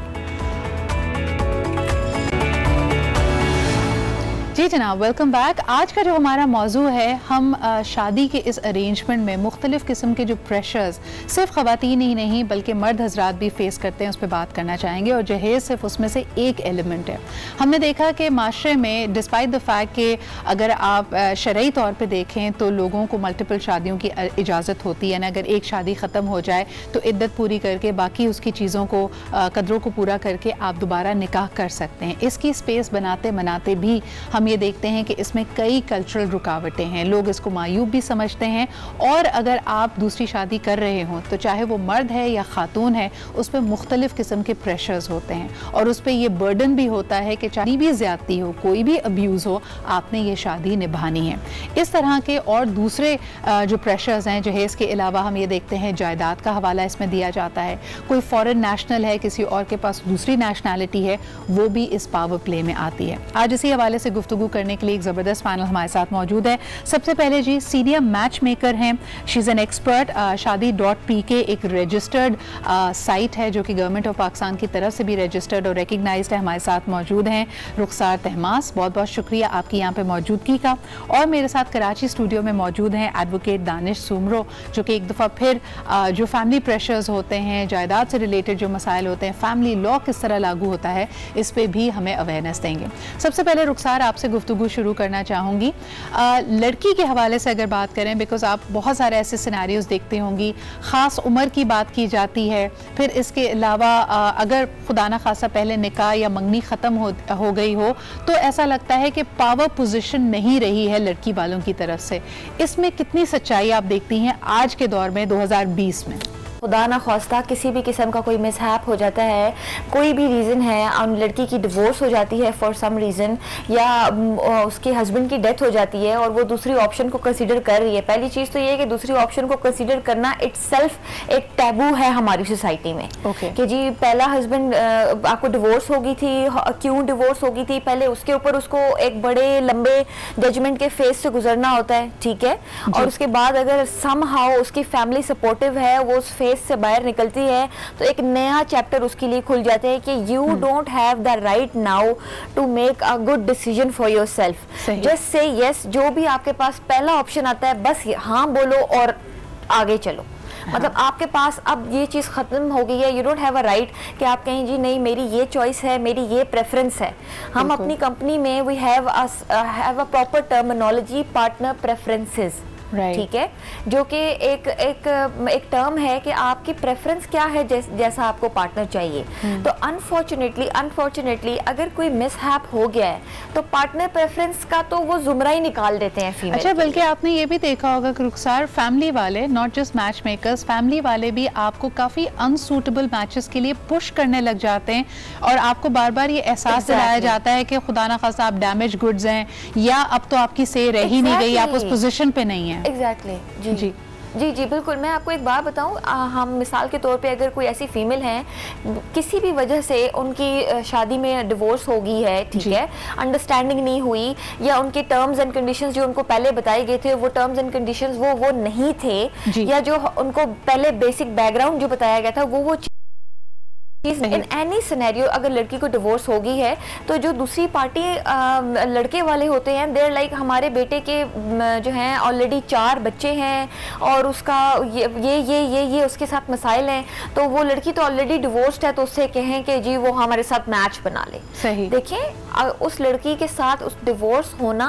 जी जनाब, वेलकम बैक। आज का जो हमारा मौजू है, हम शादी के इस अरेंजमेंट में मुख्तलिफ़ किस्म के जो प्रेशर्स सिर्फ ख़वातीन ही नहीं बल्कि मर्द हजरात भी फेस करते हैं, उस पर बात करना चाहेंगे। और जहेज़ सिर्फ उसमें से एक एलिमेंट है। हमने देखा कि माशरे में डिस्पाइट द फैक्ट कि अगर आप शरई तौर पर देखें तो लोगों को मल्टीपल शादियों की इजाज़त होती है ना। अगर एक शादी ख़त्म हो जाए तो इद्दत पूरी करके बाकी उसकी चीज़ों को कदरों को पूरा करके आप दोबारा निकाह कर सकते हैं। इसकी स्पेस बनाते बनाते भी हम ये देखते हैं कि इसमें कई कल्चरल रुकावटें हैं। लोग इसको मायूब भी समझते हैं और अगर आप दूसरी शादी कर रहे हों तो चाहे वो मर्द है या खातून है, उस पर मुख्तलिफ़ किस्म के प्रेशर्स होते हैं और उस पर यह बर्डन भी होता है कि चाहे भी ज़्यादती हो, कोई भी अब्यूज़ हो, आपने ये शादी निभानी है। इस तरह के और दूसरे जो प्रेशर्स हैं, जहेज़ के अलावा हम ये देखते हैं जायदाद का हवाला इसमें दिया जाता है। कोई फॉरेन नेशनल है, किसी और के पास दूसरी नेशनैलिटी है, वो भी इस पावर प्ले में आती है। आज इसी हवाले से गुफ्तगू करने के लिए एक ज़बरदस्त पैनल हमारे साथ मौजूद है। सबसे पहले जी सीनियर मैच मेकर हैं, शी इज़ एन एक्सपर्ट। शादी.pk एक रजिस्टर्ड साइट है जो कि गवर्नमेंट ऑफ पाकिस्तान की तरफ से भी रजिस्टर्ड और रिकग्नाइज्ड है। हमारे साथ मौजूद हैं रुखसार तहमास, बहुत बहुत शुक्रिया आपकी यहाँ पे मौजूदगी का। और मेरे साथ कराची स्टूडियो में मौजूद हैं एडवोकेट दानिश सुमरो, जो कि एक दफ़ा फिर जो फैमिली प्रेशर्स होते हैं, जायदाद से रिलेटेड जो मसाइल होते हैं, फैमिली लॉ किस तरह लागू होता है, इस पर भी हमें अवेयरनेस देंगे। सबसे पहले रुखसार आपसे गुफ्तगू शुरू करना चाहूँगी। लड़की के हवाले से अगर बात करें, बिकॉज आप बहुत सारे ऐसे सिनेरियोज देखते होंगी, ख़ास उम्र की बात की जाती है, फिर इसके अलावा अगर खुदा न खासा पहले निकाह या मंगनी ख़त्म हो गई हो तो ऐसा लगता है कि पावर पोजीशन नहीं रही है लड़की वालों की तरफ से। इसमें कितनी सच्चाई आप देखती हैं आज के दौर में 2020 में? खुदा ना ख्वास्ता किसी भी किस्म का कोई मिसहैप हो जाता है, कोई भी रीज़न है, लड़की की डिवोर्स हो जाती है फॉर सम रीज़न, या उसके हस्बैंड की डेथ हो जाती है और वो दूसरी ऑप्शन को कंसीडर कर रही है। पहली चीज़ तो ये है कि दूसरी ऑप्शन को कंसीडर करना इट्सेल्फ एक टैबू है हमारी सोसाइटी में। कि जी पहला हस्बैंड आपको डिवोर्स हो गई थी, क्यों डिवोर्स हो गई थी, पहले उसके ऊपर उसको एक बड़े लंबे जजमेंट के फेज से गुजरना होता है, ठीक है। और उसके बाद अगर समहाउ उसकी फैमिली सपोर्टिव है, वो उस से बाहर निकलती है, तो एक नया चैप्टर उसके लिए खुल जाता है कि you don't have the right now to make a good decision for yourself. Just say yes, जो भी आपके पास पहला ऑप्शन आता है बस हाँ बोलो और आगे चलो। मतलब आपके पास अब ये चीज़ ख़त्म हो गई है। You don't have a right कि आप कहें जी नहीं मेरी ये चॉइस है, मेरी ये प्रेफरेंस है। हम अपनी कंपनी में we have a proper terminology, partner preferences, ठीक है, जो कि एक टर्म है कि आपकी प्रेफरेंस क्या है, जैसा आपको पार्टनर चाहिए। तो अनफॉर्चुनेटली अगर कोई मिसहैप हो गया है तो पार्टनर प्रेफरेंस का तो वो जुमरा ही निकाल देते हैं फीमेल। अच्छा, बल्कि आपने ये भी देखा होगा कि रुखसार, फैमिली वाले, not just match makers, family वाले भी आपको काफ़ी अनसूटेबल मैचेस के लिए पुश करने लग जाते हैं और आपको बार बार ये एहसास दिलाया जाता है कि खुदा ना खासा आप डैमेज गुड्स हैं या अब तो आपकी से रह ही नहीं गई, आप उस पोजीशन पे नहीं है। एग्जैक्टली जी जी जी जी बिल्कुल। मैं आपको एक बात बताऊं, हम मिसाल के तौर पे अगर कोई ऐसी फीमेल है, किसी भी वजह से उनकी शादी में डिवोर्स हो गई है, ठीक है, अंडरस्टैंडिंग नहीं हुई या उनके टर्म्स एंड कंडीशंस जो उनको पहले बताए गए थे वो टर्म्स एंड कंडीशंस वो नहीं थे, या जो उनको पहले बेसिक बैकग्राउंड जो बताया गया था वो इन एनी सिनेरियो अगर लड़की को डिवोर्स हो गई है तो जो दूसरी पार्टी लड़के वाले होते हैं, देर लाइक हमारे बेटे के जो हैं ऑलरेडी 4 बच्चे हैं और उसका ये उसके साथ मसाइल हैं, तो वो लड़की तो ऑलरेडी डिवोर्स्ड है, तो उससे कहें कि जी वो हमारे साथ मैच बना ले। सही। देखें उस लड़की के साथ उस डिवोर्स होना,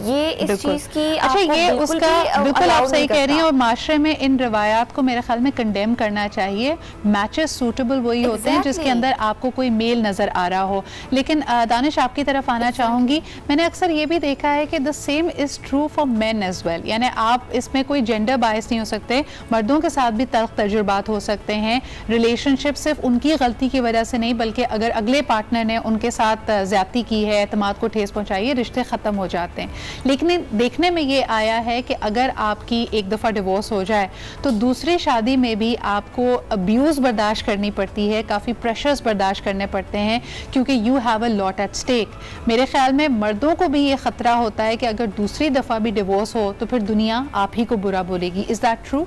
ये इस चीज की अच्छा ये उसका बिल्कुल आप सही कह रही हैं और माशरे में इन रवायात को मेरे ख्याल में कंडेम करना चाहिए। मैचेस सूटेबल वही होते हैं जिसके अंदर आपको कोई मेल नजर आ रहा हो। लेकिन दानिश आपकी तरफ आना चाहूंगी, मैंने अक्सर ये भी देखा है कि the same is true for men as well, यानी आप इसमें कोई जेंडर बायस नहीं हो सकते, मर्दों के साथ भी तल्ख तजुर्बात हो सकते हैं। रिलेशनशिप सिर्फ उनकी गलती की वजह से नहीं, बल्कि अगर अगले पार्टनर ने उनके साथ ज्यादती की है, एतमाद को ठेस पहुंचाई है, रिश्ते खत्म हो जाते हैं। लेकिन देखने में ये आया है कि अगर आपकी एक दफ़ा डिवोर्स हो जाए तो दूसरी शादी में भी आपको अब्यूज़ बर्दाश्त करनी पड़ती है, काफ़ी प्रेशर्स बर्दाश्त करने पड़ते हैं क्योंकि you have a lot at stake. मेरे ख्याल में मर्दों को भी ये ख़तरा होता है कि अगर दूसरी दफ़ा भी डिवोर्स हो तो फिर दुनिया आप ही को बुरा बोलेगी। Is that true?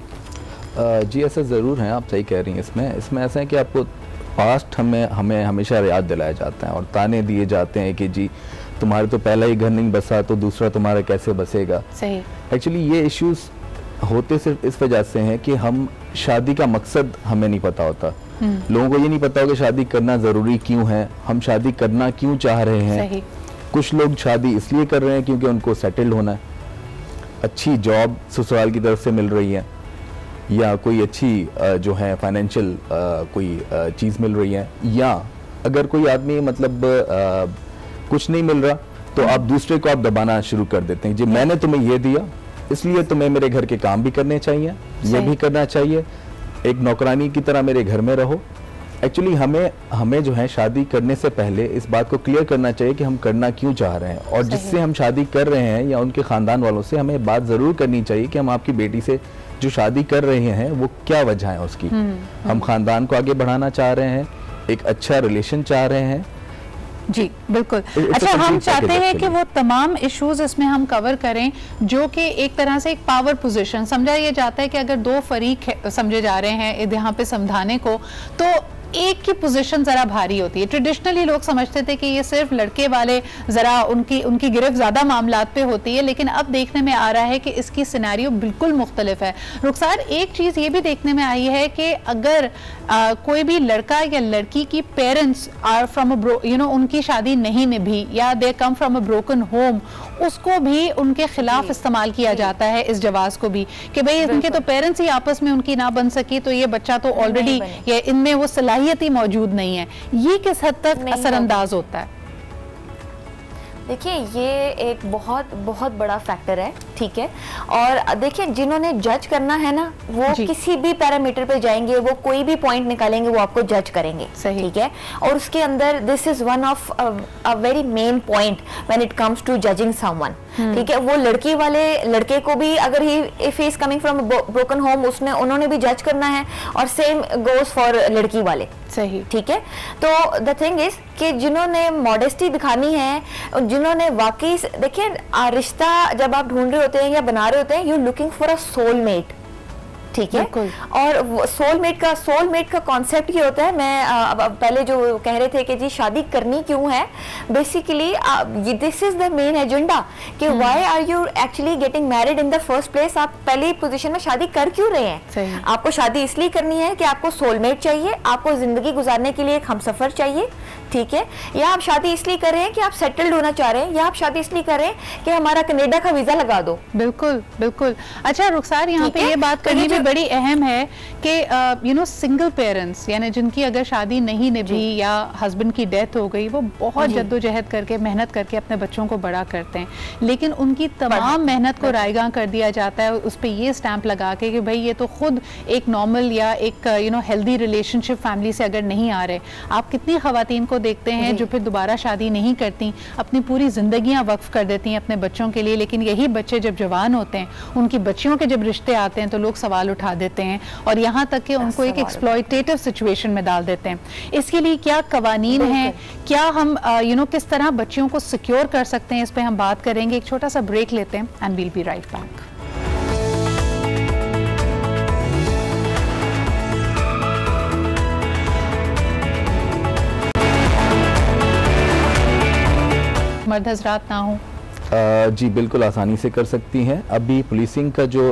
जी ऐसा ज़रूर है, आप सही कह रही हैं। इसमें ऐसा है कि आपको पास्ट हमें हमेशा याद दिलाया जाता है और ताने दिए जाते हैं कि जी तुम्हारे तो पहला ही घर नहीं बसा तो दूसरा तुम्हारा कैसे बसेगा। सही। एक्चुअली ये इश्यूज होते सिर्फ इस वजह से हैं कि हम शादी का मकसद हमें नहीं पता होता। लोगों को ये नहीं पता होगा शादी करना ज़रूरी क्यों है, हम शादी करना क्यों चाह रहे हैं। सही। कुछ लोग शादी इसलिए कर रहे हैं क्योंकि उनको सेटल्ड होना है, अच्छी जॉब ससुराल की तरफ से मिल रही है या कोई अच्छी जो है फाइनेंशियल कोई चीज़ मिल रही है, या अगर कोई आदमी मतलब कुछ नहीं मिल रहा तो आप दूसरे को आप दबाना शुरू कर देते हैं। जी मैंने तुम्हें ये दिया इसलिए तुम्हें मेरे घर के काम भी करने चाहिए, ये भी करना चाहिए, एक नौकरानी की तरह मेरे घर में रहो। एक्चुअली हमें जो है शादी करने से पहले इस बात को क्लियर करना चाहिए कि हम करना क्यों चाह रहे हैं, और जिससे हम शादी कर रहे हैं या उनके ख़ानदान वालों से हमें बात ज़रूर करनी चाहिए कि हम आपकी बेटी से जो शादी कर रहे हैं वो क्या वजह है उसकी। हम ख़ानदान को आगे बढ़ाना चाह रहे हैं, एक अच्छा रिलेशन चाह रहे हैं। जी बिल्कुल। अच्छा, हम चाहते हैं कि वो तमाम इश्यूज इसमें हम कवर करें जो कि एक तरह से एक पावर पोजीशन समझा ये जाता है कि अगर दो फरीक समझे जा रहे हैं यहाँ पे समझाने को तो एक की पोजीशन जरा भारी होती है। ट्रेडिशनली लोग समझते थे कि ये सिर्फ लड़के वाले जरा उनकी गिरफ्त ज्यादा मामलात पे होती है, लेकिन अब देखने में आ रहा है कि इसकी सिनेरियो बिल्कुल मुख्तलिफ है। रुखसार, एक चीज ये भी देखने में आई है कि अगर कोई भी लड़का या लड़की की पेरेंट्स आर फ्रॉम उनकी शादी नहीं निभी या they come from a broken home, उसको भी उनके खिलाफ इस्तेमाल किया जाता है इस जवाज को भी कि भाई उनके तो पेरेंट्स ही आपस में उनकी ना बन सकी तो ये बच्चा तो ऑलरेडी ये इनमें वो सलाहियत ही मौजूद नहीं है। ये किस हद तक असरअंदाज होता है? देखिए ये एक बहुत बहुत बड़ा फैक्टर है, ठीक है। और देखिए जिन्होंने जज करना है ना वो किसी भी पैरामीटर पे जाएंगे, वो कोई भी पॉइंट निकालेंगे, वो आपको जज करेंगे, ठीक है। और उसके अंदर this is one of a very main point when it comes to judging someone, ठीक है। वो लड़की वाले लड़के को भी अगर if he is coming from broken home उन्होंने भी जज करना है, और सेम गोज फॉर लड़की वाले, सही, ठीक है। तो द थिंग इज कि जिन्होंने मॉडेस्टी दिखानी है, जिन्होंने वाकई देखिए रिश्ता जब आप ढूंढ रहे होते हैं या बना रहे होते हैं, you looking for a soulmate, ठीक है। और सोलमेट का कॉन्सेप्ट ये होता है, मैं पहले जो कह रहे थे कि जी शादी करनी क्यों है, basically this is the main agenda कि why are you actually getting married in the first place. आप पहली पोजीशन में शादी कर क्यों रहे हैं? आपको शादी इसलिए करनी है कि आपको सोलमेट चाहिए, आपको जिंदगी गुजारने के लिए एक हमसफर चाहिए, ठीक है। या आप शादी इसलिए कर रहे हैं कि आप सेटल्ड होना चाह रहे हैं, या आप शादी इसलिए कर रहे हैं कि हमारा कनाडा का वीजा लगा दो। बिल्कुल बिल्कुल। अच्छा रुखसार, यहाँ पे ये बात करनी भी बड़ी अहम है कि सिंगल पेरेंट्स यानी जिनकी अगर शादी नहीं निभी या हस्बैंड की डेथ हो गई, वो बहुत जद्दोजहद करके मेहनत करके अपने बच्चों को बड़ा करते हैं, लेकिन उनकी तमाम मेहनत को रायगां कर दिया जाता है उस पर ये स्टैंप लगा के कि भाई ये तो खुद एक नॉर्मल या एक हेल्दी रिलेशनशिप फैमिली से अगर नहीं आ रहे। आप कितनी खवातीन को देखते हैं जो फिर दोबारा शादी नहीं करती, अपनी पूरी जिंदगियां वक्फ कर देती हैं अपने बच्चों के लिए, लेकिन यही बच्चे जब जवान होते हैं, उनकी बच्चियों के जब रिश्ते आते हैं तो लोग सवाल उठा देते हैं और यहाँ तक कि उनको एक एक्सप्लॉयटेटिव सिचुएशन में डाल देते हैं। इसके लिए क्या कवानीन हैं, क्या हम किस तरह बच्चियों को सिक्योर कर सकते हैं, इस पे हम बात करेंगे। एक छोटा सा ब्रेक लेते हैं and we'll be right back. मर्द हजरात ना हो जी बिल्कुल आसानी से कर सकती हैं। अभी पुलिसिंग का जो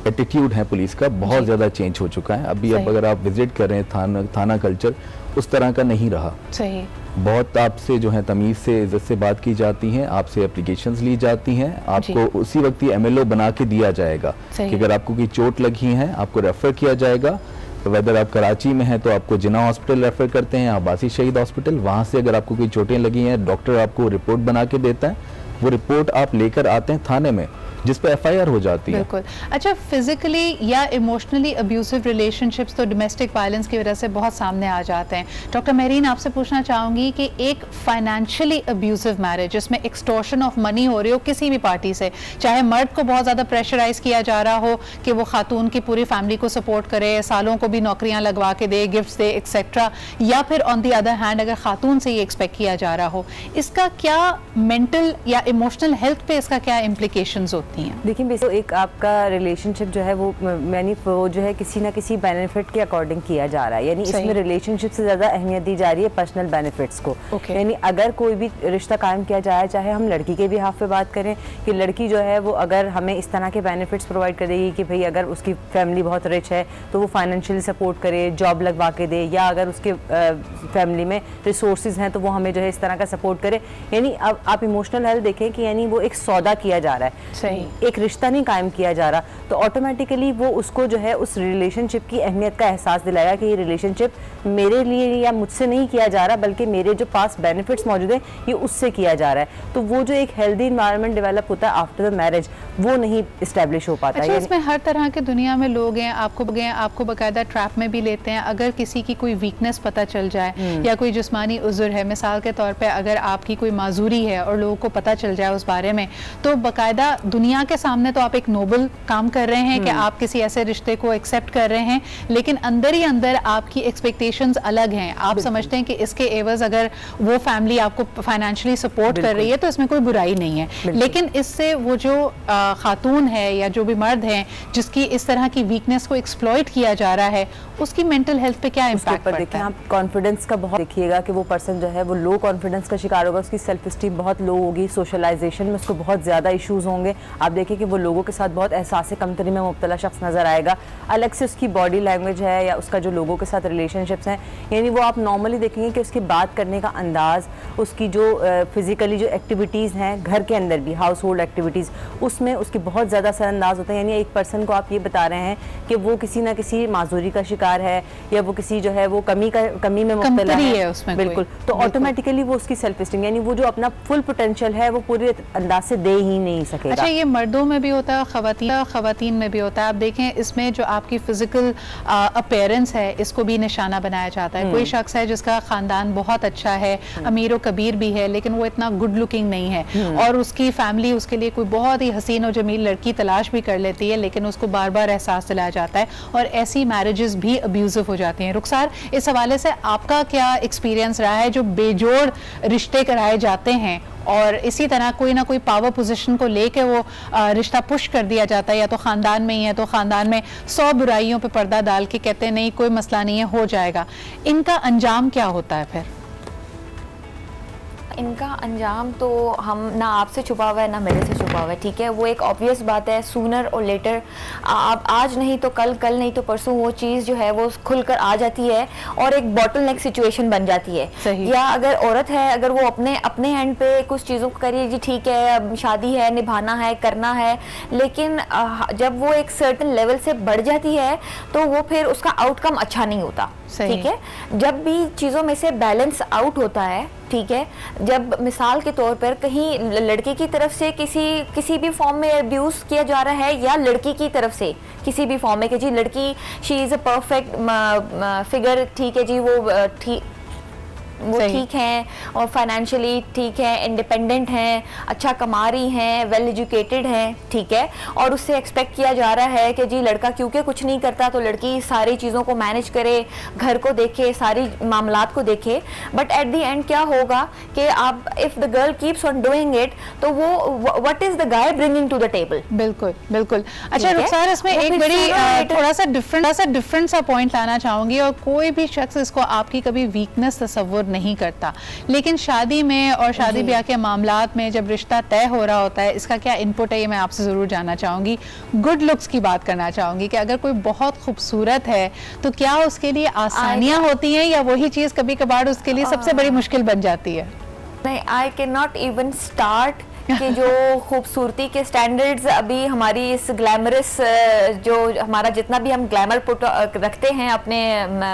एटीट्यूड है पुलिस का बहुत ज़्यादा चेंज हो चुका है। अभी अब अगर आप विजिट कर रहे हैं थाना कल्चर उस तरह का नहीं रहा। सही। बहुत आपसे जो है तमीज़ से इज्जत से बात की जाती हैं, आपसे एप्लीकेशंस ली जाती हैं, आपको उसी वक्त ही MLO बना के दिया जाएगा कि अगर आपको कोई चोट लगी है आपको रेफ़र किया जाएगा। वेदर आप कराची में हैं तो आपको जिन्ना हॉस्पिटल रेफ़र करते हैं, अब्बासी शहीद हॉस्पिटल, वहाँ से अगर आपको कोई चोटें लगी हैं डॉक्टर आपको रिपोर्ट बना के देता है, वो रिपोर्ट आप लेकर आते हैं थाने में, जिस पे FIR हो जाती है। बिल्कुल। अच्छा, फिजिकली या इमोशनली अब्यूसिव रिलेशनशिप्स तो डोमेस्टिक वायलेंस की वजह से बहुत सामने आ जाते हैं। डॉक्टर मेहरीन, आपसे पूछना चाहूँगी कि एक फाइनेंशियली अब्यूसिव मैरिज जिसमें एक्सटॉर्शन ऑफ मनी हो रही हो किसी भी पार्टी से, चाहे मर्द को बहुत ज़्यादा प्रेशराइज किया जा रहा हो कि वो खातून की पूरी फैमिली को सपोर्ट करे, सालों को भी नौकरियाँ लगवा के दे, गिफ्ट्स दे, एक्सेट्रा, या फिर ऑन दी अदर हैंड अगर खातून से ये एक्सपेक्ट किया जा रहा हो, इसका क्या मेंटल या इमोशनल हेल्थ पे इसका क्या इम्प्लीकेशंस होती हैं? देखिए, बेसिकली एक आपका रिलेशनशिप जो है वो यानी वो जो है किसी ना किसी बेनिफिट के अकॉर्डिंग किया जा रहा है, यानी इसमें रिलेशनशिप से ज़्यादा अहमियत दी जा रही है पर्सनल बेनिफिट्स को। यानी अगर कोई भी रिश्ता कायम किया जाए, चाहे हम लड़की के भी हाफ पे बात करें कि लड़की जो है वो अगर हमें इस तरह के बेनिफिट्स प्रोवाइड करेगी कि भाई अगर उसकी फैमिली बहुत रिच है तो वो फाइनेंशियली सपोर्ट करे, जॉब लगवा के दे, या अगर उसके फैमिली में रिसोर्सेज हैं तो वो हमें जो है इस तरह का सपोर्ट करे। यानी अब आप इमोशनल हेल्थ देखें कि यानी वो एक सौदा किया जा रहा है, सही एक रिश्ता नहीं कायम किया जा रहा, तो ऑटोमेटिकली वो उसको जो है उस रिलेशनशिप की अहमियत का एहसास दिलाया कि ये रिलेशनशिप मेरे लिए या मुझसे नहीं किया जा रहा बल्कि मेरे जो पास बेनिफिट्स मौजूद हैं ये उससे किया जा रहा है। तो वो जो एक हेल्दी इन्वायरमेंट डेवलप होता है आफ्टर द मैरिज वो नहीं इस्टेब्लिश हो पाता। अच्छा, इसमें हर तरह के दुनिया में लोग हैं, आपको बाकायदा ट्रैप में भी लेते हैं। अगर किसी की कोई वीकनेस पता चल जाए या कोई जिस्मानी उज़्र है, मिसाल के तौर पे अगर आपकी कोई माजूरी है और लोगों को पता चल जाए उस बारे में, तो बाकायदा दुनिया के सामने तो आप एक नोबल काम कर रहे हैं कि आप किसी ऐसे रिश्ते को एक्सेप्ट कर रहे हैं, लेकिन अंदर ही अंदर आपकी एक्सपेक्टेशंस अलग हैं। आप समझते हैं कि इसके एवज अगर वो फैमिली आपको फाइनेंशियली सपोर्ट कर रही है तो इसमें कोई बुराई नहीं है, लेकिन इससे वो जो खातून है या जो भी मर्द हैं जिसकी इस तरह की वीकनेस को एक्सप्लॉइट किया जा रहा है उसकी मेंटल हेल्थ पे क्या इम्पैक्ट पड़ता है? आप कॉन्फिडेंस का बहुत देखिएगा कि वो पर्सन जो है वो लो कॉन्फिडेंस का शिकार होगा, उसकी सेल्फ स्टीम बहुत लो होगी, सोशलाइजेशन में उसको बहुत ज़्यादा इश्यूज होंगे। आप देखिए कि वो लोगों के साथ बहुत एहसास कमतरी में मुब्तला शख्स नज़र आएगा। अलग से उसकी बॉडी लैंग्वेज है या उसका जो लोगों के साथ रिलेशनशिप्स हैं, यानी वो आप नॉर्मली देखेंगे कि उसकी बात करने का अंदाज़, उसकी जो फिज़िकली जो एक्टिविटीज़ हैं घर के अंदर भी हाउस होल्ड एक्टिविटीज़, उसमें उसकी बहुत ज़्यादा असरअंदाज होता है। यानी एक पर्सन को आप ये बता रहे हैं कि वो किसी ना किसी माजूरी का शिकार है या वो किसी जो है वो कमी में मुब्तला है उसमें, बिल्कुल, तो ऑटोमेटिकली वो उसकी सेल्फ एस्टीम यानी वो जो अपना फुल पोटेंशियल है वो पूरे अंदाज से दे ही नहीं सकेगा। अच्छा, ये मर्दों में भी होता है, खवातीन में भी होता है। आप देखें इसमें जो आपकी फिजिकल अपीयरेंस है इसको भी निशाना बनाया जाता है। कोई शख्स है जिसका खानदान बहुत अच्छा है, अमीर व कबीर भी है, लेकिन वो इतना गुड लुकिंग नहीं है और उसकी फैमिली उसके लिए कोई बहुत ही हसीन और जमील लड़की तलाश भी कर लेती है, लेकिन उसको बार बार एहसास दिलाया जाता है और ऐसी मैरिजेस भी अब्यूजिव हो जाती हैं। रुखसार, इस हवाले से आपका क्या एक्सपीरियंस रहा है जो बेजोड़ रिश्ते कराए जाते हैं और इसी तरह कोई ना कोई पावर पोजीशन को लेके वो रिश्ता पुश कर दिया जाता है, या तो ख़ानदान में ही है तो ख़ानदान में 100 बुराइयों पे पर्दा डाल के कहते हैं नहीं कोई मसला नहीं है, हो जाएगा। इनका अंजाम क्या होता है फिर? इनका अंजाम तो हम ना आपसे छुपा हुआ है ना मेरे से छुपा हुआ है, ठीक है। वो एक ऑब्वियस बात है, सूनर और लेटर, आप आज नहीं तो कल, कल नहीं तो परसों वो चीज़ जो है वो खुलकर आ जाती है और एक बॉटल नेक सिचुएशन बन जाती है। या अगर औरत है, अगर वो अपने एंड पे कुछ चीज़ों को करिए, जी ठीक है अब शादी है, निभाना है, करना है, लेकिन जब वो एक सर्टेन लेवल से बढ़ जाती है तो वो फिर उसका आउटकम अच्छा नहीं होता, ठीक है। जब भी चीज़ों में से बैलेंस आउट होता है, ठीक है, जब मिसाल के तौर पर कहीं लड़के की तरफ से किसी भी फॉर्म में अब्यूज़ किया जा रहा है या लड़की की तरफ से किसी भी फॉर्म में कि जी लड़की she is a perfect figure, ठीक है जी, वो ठीक हैं और फाइनेंशियली ठीक है, इंडिपेंडेंट हैं, अच्छा कमा रही हैं, वेल एजुकेटेड हैं, ठीक है, और उससे एक्सपेक्ट किया जा रहा है कि जी लड़का क्योंकि कुछ नहीं करता तो लड़की सारी चीज़ों को मैनेज करे, घर को देखे, सारी मामलात को देखे। बट एट द एंड क्या होगा कि आप if the girl keeps on doing it तो वो what is the guy bringing to the table. बिल्कुल बिल्कुल। अच्छा रुखसार, इसमें एक बड़ी थोड़ा सा डिफरेंट सा पॉइंट लाना चाहूँगी, और कोई भी शख्स इसको आपकी कभी वीकनेस तस्वुर नहीं करता, लेकिन शादी में और शादी ब्याह के मामलात में जब रिश्ता तय हो रहा होता है, इसका क्या इनपुट है ये मैं आपसे ज़रूर जानना चाहूँगी। गुड लुक्स की बात करना चाहूँगी कि अगर कोई बहुत खूबसूरत है तो क्या उसके लिए आसानियाँ होती हैं या वही चीज़ कभी कभार उसके लिए सबसे बड़ी मुश्किल बन जाती है? नहीं, I can not even start कि जो खूबसूरती के स्टैंडर्ड्स अभी हमारी इस ग्लैमरस जो हमारा जितना भी हम ग्लैमर पुट रखते हैं अपने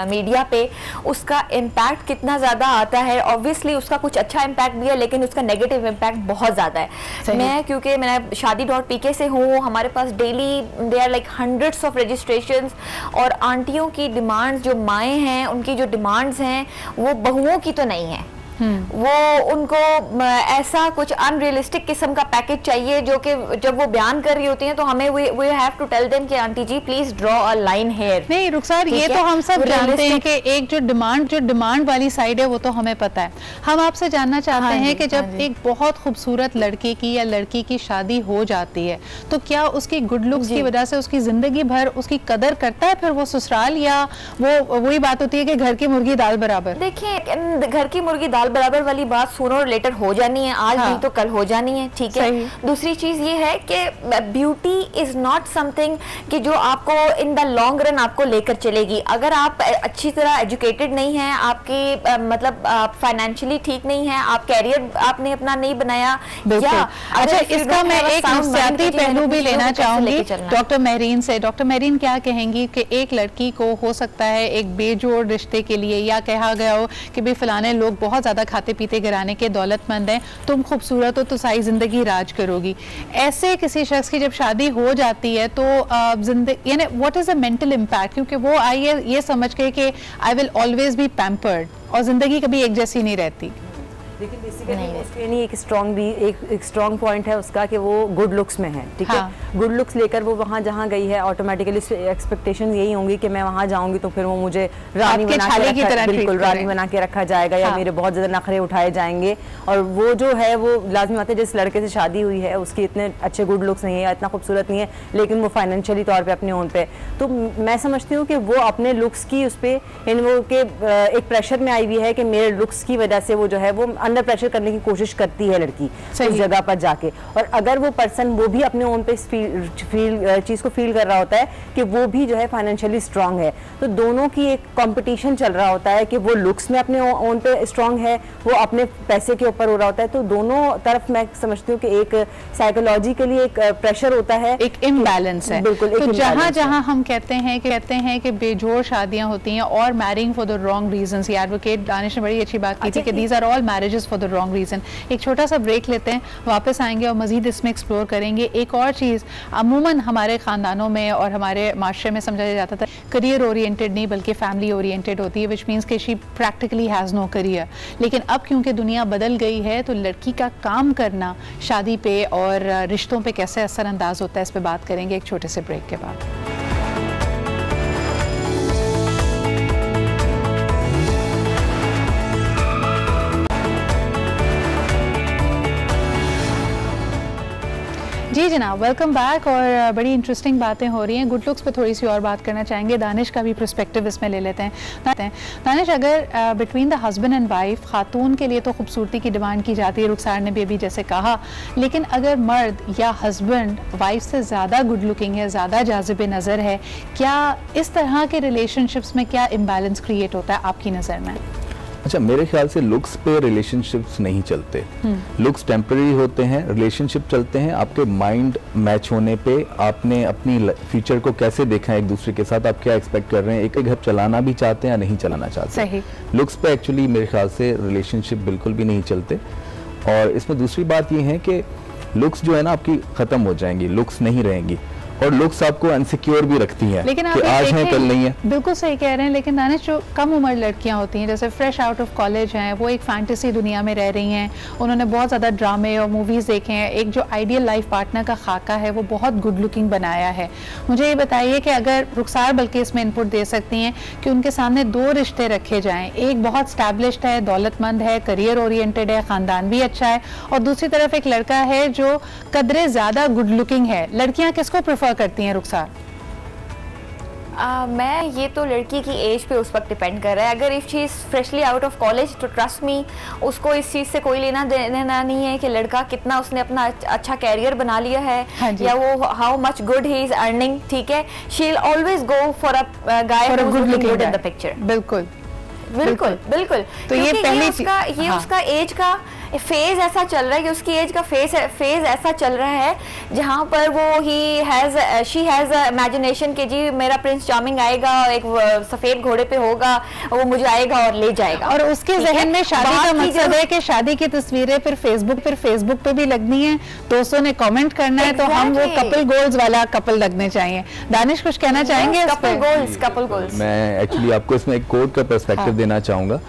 मीडिया पे, उसका इम्पैक्ट कितना ज़्यादा आता है। ऑब्वियसली उसका कुछ अच्छा इम्पैक्ट भी है, लेकिन उसका नेगेटिव इम्पैक्ट बहुत ज़्यादा है। मैं क्योंकि मैं Shaadi.pk से हूँ, हमारे पास daily they are like hundreds of registrations, और आंटियों की डिमांड्स, जो माएँ हैं उनकी जो डिमांड्स हैं वो बहुओं की तो नहीं है। वो उनको ऐसा कुछ अनरियलिस्टिक किस्म का पैकेज चाहिए जो कि जब वो बयान कर रही होती हैं तो हमें we have to tell them कि aunty ji please draw a line here. नहीं रुखसार, ये तो हम सब जानते हैं कि एक जो डिमांड वाली साइड है वो तो हमें पता है। हम आपसे जानना चाहते हैं कि जब एक बहुत खूबसूरत लड़के की या लड़की की शादी हो जाती है तो क्या उसकी गुड लुक्स की वजह से उसकी जिंदगी भर उसकी कदर करता है फिर वो ससुराल, या वो वही बात होती है कि घर की मुर्गी दाल बराबर? देखिए, घर की मुर्गी दाल बराबर वाली बात सूनर और लेटर हो जानी है, आज नहीं तो कल हो जानी है, ठीक है। दूसरी चीज ये है कि ब्यूटी इज नॉट समथिंग कि जो आपको इन द लॉन्ग रन आपको लेकर चलेगी। अगर आप अच्छी तरह एजुकेटेड नहीं है, आपकी मतलब फाइनेंशियली ठीक नहीं है, आप कैरियर आपने अपना नहीं बनाया, या अच्छा इसका मैं एक नफसियाती पहलू भी लेना चाहूंगी डॉक्टर महरीन से। डॉक्टर महरीन क्या कहेंगी कि एक लड़की को हो सकता है एक बेजोड़ रिश्ते के लिए, या कहा गया हो कि भाई फलाने लोग बहुत ज्यादा खाते पीते घराने के दौलतमंद हैं, तुम खूबसूरत हो तो सारी जिंदगी राज करोगी, ऐसे किसी शख्स की जब शादी हो जाती है तो जिंदगी यानी what is the mental impact? क्योंकि वो आई है ये समझ के कि I will always be pampered, और जिंदगी कभी एक जैसी नहीं रहती। लेकिन बेसिकली उसके नहीं एक स्ट्रॉन्ग पॉइंट है उसका कि वो गुड लुक्स में है, ठीक है। गुड लुक्स लेकर वो वहाँ जहाँ गई है ऑटोमेटिकली एक्सपेक्टेशन यही होंगी कि मैं वहाँ जाऊंगी तो फिर वो मुझे रानी बना के रखा जाएगा, या मेरे बहुत ज्यादा नखरे उठाए जाएंगे। और वो जो है वो लाजमी बात है, जिस लड़के से शादी हुई है उसके इतने अच्छे गुड लुक्स नहीं है, इतना खूबसूरत नहीं है, लेकिन वो फाइनेंशियली तौर पर अपने ओन पे, तो मैं समझती हूँ कि वो अपने लुक्स की उस पर एक प्रेशर में आई हुई है कि मेरे लुक्स की वजह से वो जो है वो अंडर प्रेशर करने की कोशिश करती है लड़की उस जगह पर जाके। और अगर वो पर्सन वो भी अपने ओन पे चीज को फील कर रहा होता है कि वो भी जो है फाइनेंशियली स्ट्रांग है, तो दोनों की एक कंपटीशन चल रहा होता है कि वो लुक्स में अपने ओन पे स्ट्रांग है, वो अपने पैसे के ऊपर हो रहा होता है। तो दोनों तरफ मैं समझती हूँ कि एक साइकोलॉजिकली एक प्रेशर होता है, एक इम्बैलेंस है। बिल्कुल। तो जहाँ जहाँ हम कहते हैं कि बेजोड़ शादियां होती हैं और marrying for the wrong reasons, advocate Danish ने बड़ी अच्छी बात की थी कि these are all marriages for the wrong reason. एक छोटा सा ब्रेक लेते हैं, वापस आएंगे और मजीद इसमें एक्सप्लोर करेंगे। एक और चीज़ अमूमन हमारे ख़ानदानों में और हमारे माशरे में समझा जाता था करियर ओरिएंटेड नहीं बल्कि फैमिली ओरिएंटेड होती है, विच मीन्स कि she practically has no career. लेकिन अब क्योंकि दुनिया बदल गई है तो लड़की का काम करना शादी पे और रिश्तों पे कैसे असरअंदाज होता है, इस पर बात करेंगे एक छोटे से ब्रेक के बाद। जी जनाब, वेलकम बैक। और बड़ी इंटरेस्टिंग बातें हो रही हैं। गुड लुक्स पे थोड़ी सी और बात करना चाहेंगे, दानिश का भी पर्सपेक्टिव इसमें ले लेते हैं। दानिश, अगर between the husband and wife खातून के लिए तो खूबसूरती की डिमांड की जाती है, रुखसार ने भी अभी जैसे कहा, लेकिन अगर मर्द या हस्बैंड वाइफ से ज़्यादा गुड लुकिंग है, ज़्यादा जाज़िब नज़र है, क्या इस तरह के रिलेशनशिप्स में क्या इम्बैलेंस क्रिएट होता है आपकी नज़र में? अच्छा, मेरे ख्याल से लुक्स पे रिलेशनशिप्स नहीं चलते। लुक्स टेम्पररी होते हैं, रिलेशनशिप चलते हैं आपके माइंड मैच होने पे, आपने अपनी फ्यूचर को कैसे देखा है एक दूसरे के साथ, आप क्या एक्सपेक्ट कर रहे हैं, एक घर चलाना भी चाहते हैं या नहीं चलाना चाहते। सही। लुक्स पे एक्चुअली मेरे ख्याल से रिलेशनशिप बिल्कुल भी नहीं चलते। और इसमें दूसरी बात ये है कि लुक्स जो है ना आपकी खत्म हो जाएंगी, लुक्स नहीं रहेंगी, और लुक्स आपको अनसिक्योर भी रखती हैं, लेकिन कि आज हैं कल नहीं है। बिल्कुल सही कह रहे हैं, लेकिन दानिश जो कम उम्र लड़कियां होती हैं जैसे फ्रेश आउट ऑफ कॉलेज हैं, वो एक फैंटेसी दुनिया में रह रही हैं, उन्होंने बहुत ज़्यादा ड्रामे और मूवीज़ देखे हैं, एक जो आइडियल लाइफ पार्टनर का खाका है वो बहुत गुड लुकिंग बनाया है। मुझे ये बताइए कि अगर रुखसार बल्कि इसमें इनपुट दे सकती हैं कि उनके सामने दो रिश्ते रखे जाएँ, एक बहुत स्टैब्लिश्ड है, दौलतमंद है, करियर ओरिएंटेड है, ख़ानदान भी अच्छा है, और दूसरी तरफ एक लड़का है जो कदरे ज़्यादा गुड लुकिंग है, लड़कियाँ किसको प्रेफर करती हैं रुखसार? मैं ये तो लड़की की एज पे उस वक्त डिपेंड कर रहा है। अगर if she is freshly out of college तो ट्रस्ट मी उसको इस चीज़ से कोई लेना देना नहीं है कि लड़का कितना उसने अपना अच्छा कैरियर बना लिया है, या वो how much good he is earning, ठीक है। She will always go for a guy who is looking good in the picture. बिल्कुल बिल्कुल बिल्कुल। तो ये पहली उसका एज का फेज ऐसा चल रहा है कि उसकी एज का फेज ऐसा चल रहा है जहाँ पर वो शी हैज इमेजिनेशन कि जी मेरा प्रिंस चार्मिंग आएगा, एक सफेद घोड़े पे होगा, वो मुझे आएगा और ले जाएगा, और उसके जहन में शादी का मकसद है कि शादी की तस्वीरें फिर फेसबुक पे भी लगनी है, दोस्तों ने कमेंट करना है, तो हम वो कपल गोल्स वाला कपल लगने चाहिए। दानिश कुछ कहना चाहेंगे? कपल गोल्स मैं एक्चुअली आपको इसमें एक कोट का पर्सपेक्टिव देना चाहूंगा।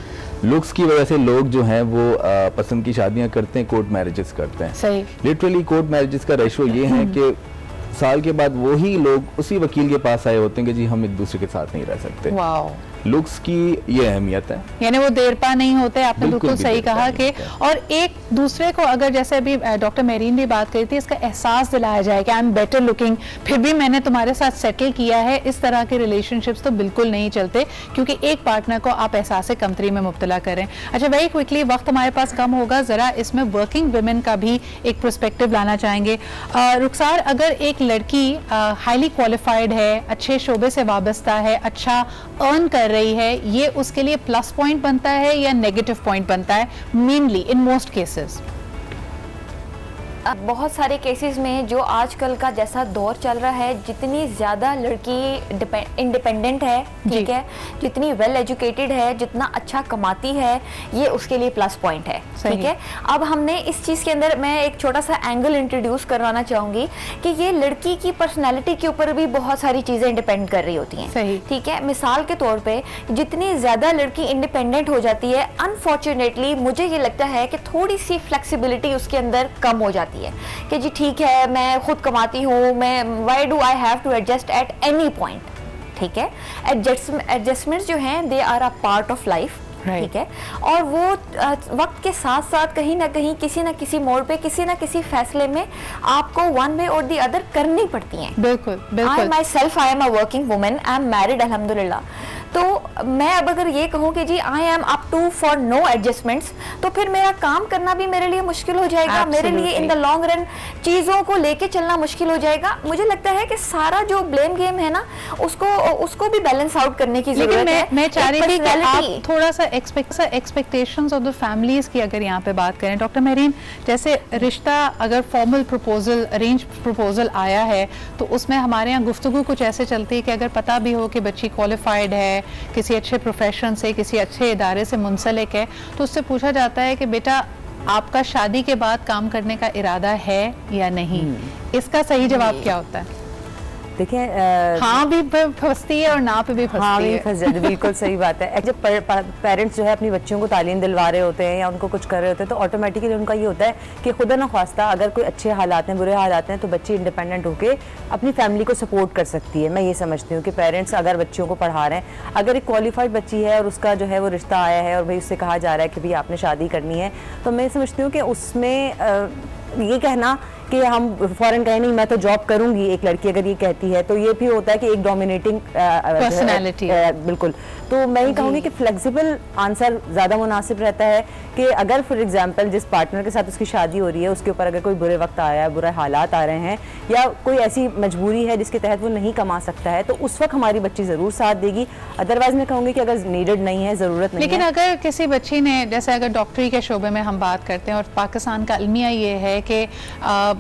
लुक्स की वजह से लोग जो हैं वो पसंद की शादियां करते हैं, कोर्ट मैरिजेस करते हैं। सही। लिटरली कोर्ट मैरिजेस का रेशो ये है कि साल के बाद वही लोग उसी वकील के पास आए होते हैं कि जी हम एक दूसरे के साथ नहीं रह सकते। वाओ, लुक्स की ये अहमियत है, यानी वो देरपा नहीं होते। आपने बिल्कुल सही कहा कि और एक दूसरे को अगर जैसे अभी डॉक्टर मेरीन भी बात करी थी, इसका एहसास दिलाया जाए कि आई एम बेटर लुकिंग, फिर भी मैंने तुम्हारे साथ सेटल किया है, इस तरह के रिलेशनशिप्स तो बिल्कुल नहीं चलते, क्योंकि एक पार्टनर को आप एहसास कमतरी में मुब्तला करें। अच्छा, वेरी क्विकली, वक्त हमारे पास कम होगा, जरा इसमें वर्किंग वुमेन का भी एक पर्सपेक्टिव लाना चाहेंगे। रुखसार, अगर एक लड़की हाईली क्वालिफाइड है, अच्छे शोबे से वाबस्ता है, अच्छा अर्न कर रही है, ये उसके लिए प्लस पॉइंट बनता है या नेगेटिव पॉइंट बनता है? मेनली इन मोस्ट केसेस बहुत सारे केसेस में जो आजकल का जैसा दौर चल रहा है, जितनी ज़्यादा लड़की इंडिपेंडेंट है, ठीक है, जितनी वेल एजुकेटेड है, जितना अच्छा कमाती है, ये उसके लिए प्लस पॉइंट है, ठीक है। अब हमने इस चीज़ के अंदर मैं एक छोटा सा एंगल इंट्रोड्यूस करवाना चाहूँगी कि ये लड़की की पर्सनैलिटी के ऊपर भी बहुत सारी चीज़ें डिपेंड कर रही होती हैं, ठीक है। मिसाल के तौर पर जितनी ज़्यादा लड़की इंडिपेंडेंट हो जाती है, अनफॉर्चुनेटली मुझे ये लगता है कि थोड़ी सी फ्लेक्सिबिलिटी उसके अंदर कम हो जाती है कि जी ठीक है, मैं खुद कमाती हूँ, मैं why do I have to adjust at any point, ठीक है। एडजस्टमेंट्स जो हैं they are a part of life, ठीक है, और वो वक्त के साथ साथ कहीं ना कहीं किसी ना किसी मोड़ पे किसी ना किसी फैसले में आपको वन वे और दी अदर करनी पड़ती हैं। बिल्कुल बिल्कुल। I myself, I am a working women, I am married अल्हम्दुलिल्लाह, तो मैं अब अगर ये कहूँ कि जी I am up to for no adjustments, तो फिर मेरा काम करना भी मेरे लिए मुश्किल हो जाएगा, मेरे लिए इन द लॉन्ग रन चीज़ों को लेके चलना मुश्किल हो जाएगा। मुझे लगता है कि सारा जो ब्लेम गेम है ना, उसको भी बैलेंस आउट करने की जरूरत है। मैं चाह रही थी कि आप थोड़ा सा एक्सपेक्टेशंस ऑफ द फैमिलीज की अगर यहाँ पे बात करें, डॉक्टर मेरीन, जैसे रिश्ता अगर फॉर्मल प्रपोजल, अरेंज प्रपोजल आया है, तो उसमें हमारे यहाँ गुफ्तगू कुछ ऐसे चलती है कि अगर पता भी हो कि बच्ची क्वालिफाइड है, किसी अच्छे प्रोफेशन से, किसी अच्छे इदारे से मुंसलिक है, तो उससे पूछा जाता है कि बेटा आपका शादी के बाद काम करने का इरादा है या नहीं। इसका सही जवाब क्या होता है? देखिए, हाँ भी फंसती है और ना पे भी फंसती हाँ है। फंस जाती है, बिल्कुल सही बात है। जब पेरेंट्स जो है अपनी बच्चियों को तालीम दिलवा रहे होते हैं या उनको कुछ कर रहे होते हैं, तो ऑटोमेटिकली उनका ये होता है कि खुदा न ख्वास्ता अगर कोई अच्छे हालात हैं, बुरे हालात हैं, तो बच्ची इंडिपेंडेंट होकर अपनी फैमिली को सपोर्ट कर सकती है। मैं ये समझती हूँ कि पेरेंट्स अगर बच्चियों को पढ़ा रहे हैं, अगर एक क्वालिफाइड बच्ची है और उसका जो है वो रिश्ता आया है और भाई उससे कहा जा रहा है कि भाई आपने शादी करनी है, तो मैं समझती हूँ कि उसमें ये कहना कि हम फौरन कहें नहीं मैं तो जॉब करूंगी, एक लड़की अगर ये कहती है, तो ये भी होता है कि एक डोमिनेटिंग पर्सनालिटी, बिल्कुल। तो मैं ये कहूँगी कि फ्लेक्सिबल आंसर ज़्यादा मुनासिब रहता है कि अगर फॉर एग्जांपल जिस पार्टनर के साथ उसकी शादी हो रही है, उसके ऊपर अगर कोई बुरे वक्त आया है, बुरे हालात आ रहे हैं, या कोई ऐसी मजबूरी है जिसके तहत वो नहीं कमा सकता है, तो उस वक्त हमारी बच्ची ज़रूर साथ देगी। अदरवाइज मैं कहूँगी कि अगर नीडेड नहीं है, ज़रूरत नहीं है। लेकिन अगर किसी बच्ची ने, जैसे अगर डॉक्टरी के शोबे में हम बात करते हैं, और पाकिस्तान का अलमिया ये है कि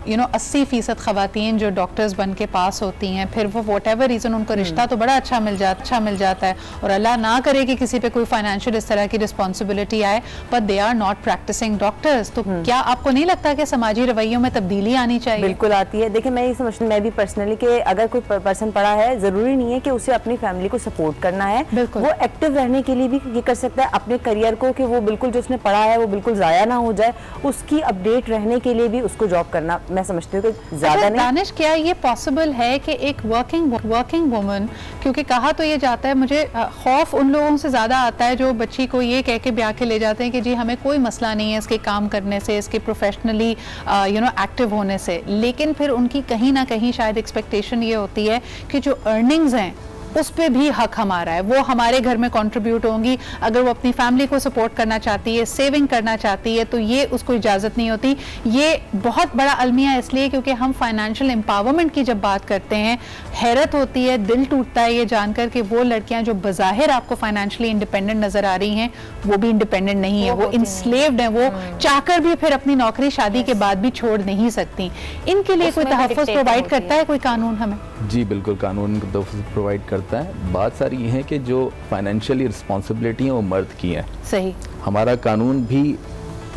80% खवातीन जो डॉक्टर्स बन के पास होती हैं, फिर वो व्हाटएवर रीज़न उनको रिश्ता तो बड़ा अच्छा मिल जाता है, और अल्लाह ना करे कि किसी पे कोई फाइनेंशियल इस तरह की रिस्पॉन्सिबिलिटी आए, but they are not practising doctors. तो क्या आपको नहीं लगता कि समाजी रवैयों में तब्दीली आनी चाहिए? बिल्कुल आती है। देखिए, मैं ये समझती हूँ, मैं भी पर्सनली, कि अगर कोई पर्सन पढ़ा है, ज़रूरी नहीं है कि उसे अपनी फैमिली को सपोर्ट करना है, वो एक्टिव रहने के लिए भी ये कर सकता है अपने करियर को, कि वो बिल्कुल जो उसने पढ़ा है वो बिल्कुल ज़ाया ना हो जाए, उसकी अपडेट रहने के लिए भी उसको जॉब करना मैं समझती हूँ कि ज़्यादा नहीं। दानिश, क्या ये पॉसिबल है कि एक वर्किंग वुमन, क्योंकि कहा तो ये जाता है, मुझे खौफ उन लोगों से ज़्यादा आता है जो बच्ची को ये कह के ब्याह के ले जाते हैं कि जी हमें कोई मसला नहीं है इसके काम करने से, इसके प्रोफेशनली एक्टिव होने से, लेकिन फिर उनकी कहीं ना कहीं शायद एक्सपेक्टेशन ये होती है कि जो अर्निंग्स हैं उस पर भी हक हमारा है, वो हमारे घर में कंट्रीब्यूट होंगी। अगर वो अपनी फैमिली को सपोर्ट करना चाहती है, सेविंग करना चाहती है, तो ये उसको इजाज़त नहीं होती। ये बहुत बड़ा अलमिया इसलिए क्योंकि हम फाइनेंशियल एम्पावरमेंट की जब बात करते हैं, हैरत होती है, दिल टूटता है ये जानकर कि वो लड़कियां जो बज़ाहिर आपको फाइनेंशियली इंडिपेंडेंट नजर आ रही हैं, वो भी इंडिपेंडेंट नहीं है, वो इंस्लेव्ड है, वो चाहकर भी फिर अपनी नौकरी शादी के बाद भी छोड़ नहीं सकती। इनके लिए कोई तहफ़्फ़ुज़ प्रोवाइड करता है कोई कानून हमें? जी बिल्कुल, कानून तहफ़्फ़ुज़ प्रोवाइड करता है। बात सारी ये है कि जो फाइनेंशियली रिस्पॉन्सिबिलिटी है वो मर्द की है। सही, हमारा कानून भी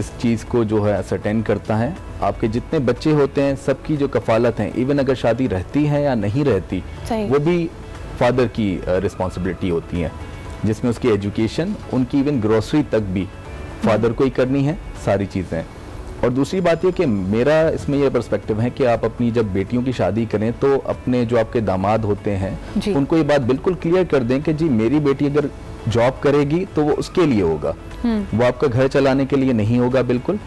इस चीज़ को जो है असरटेन करता है। आपके जितने बच्चे होते हैं सबकी जो कफालत है, इवन अगर शादी रहती है या नहीं रहती, वो भी फादर की रिस्पॉन्सिबिलिटी होती है, जिसमें उसकी एजुकेशन, उनकी इवन ग्रोसरी तक भी फादर को ही करनी है, सारी चीज़ें। और दूसरी बात ये कि मेरा इसमें ये पर्सपेक्टिव है कि आप अपनी जब बेटियों की शादी करें तो अपने जो आपके दामाद होते हैं उनको ये बात बिल्कुल क्लियर कर दें कि जी मेरी बेटी अगर जॉब करेगी तो वो उसके लिए होगा, वो आपका घर चलाने के लिए नहीं होगा। बिल्कुल,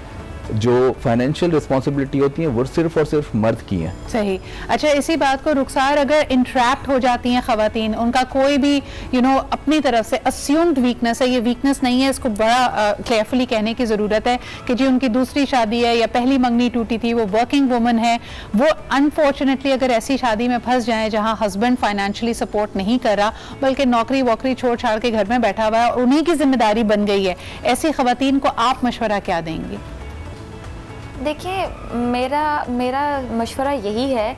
जो फाइनेंशियल रिस्पॉन्सिबिलिटी होती है वो सिर्फ और सिर्फ मर्द की है। सही। अच्छा, इसी बात को रुखसार, अगर इंट्रैप्ट हो जाती हैं खवातीन, उनका कोई भी अपनी तरफ से अस्यूम्ड वीकनेस है, ये वीकनेस नहीं है, इसको बड़ा केयरफुली कहने की ज़रूरत है कि जी उनकी दूसरी शादी है या पहली मंगनी टूटी थी, वो वर्किंग वुमन है, वो अनफॉर्चुनेटली अगर ऐसी शादी में फंस जाए जहाँ हस्बैंड फाइनेंशियली सपोर्ट नहीं कर रहा बल्कि नौकरी वोकरी छोड़ छाड़ के घर में बैठा हुआ है और उन्हीं की जिम्मेदारी बन गई है, ऐसी खवातीन को आप मशवरा क्या देंगी? देखिए, मेरा मशवरा यही है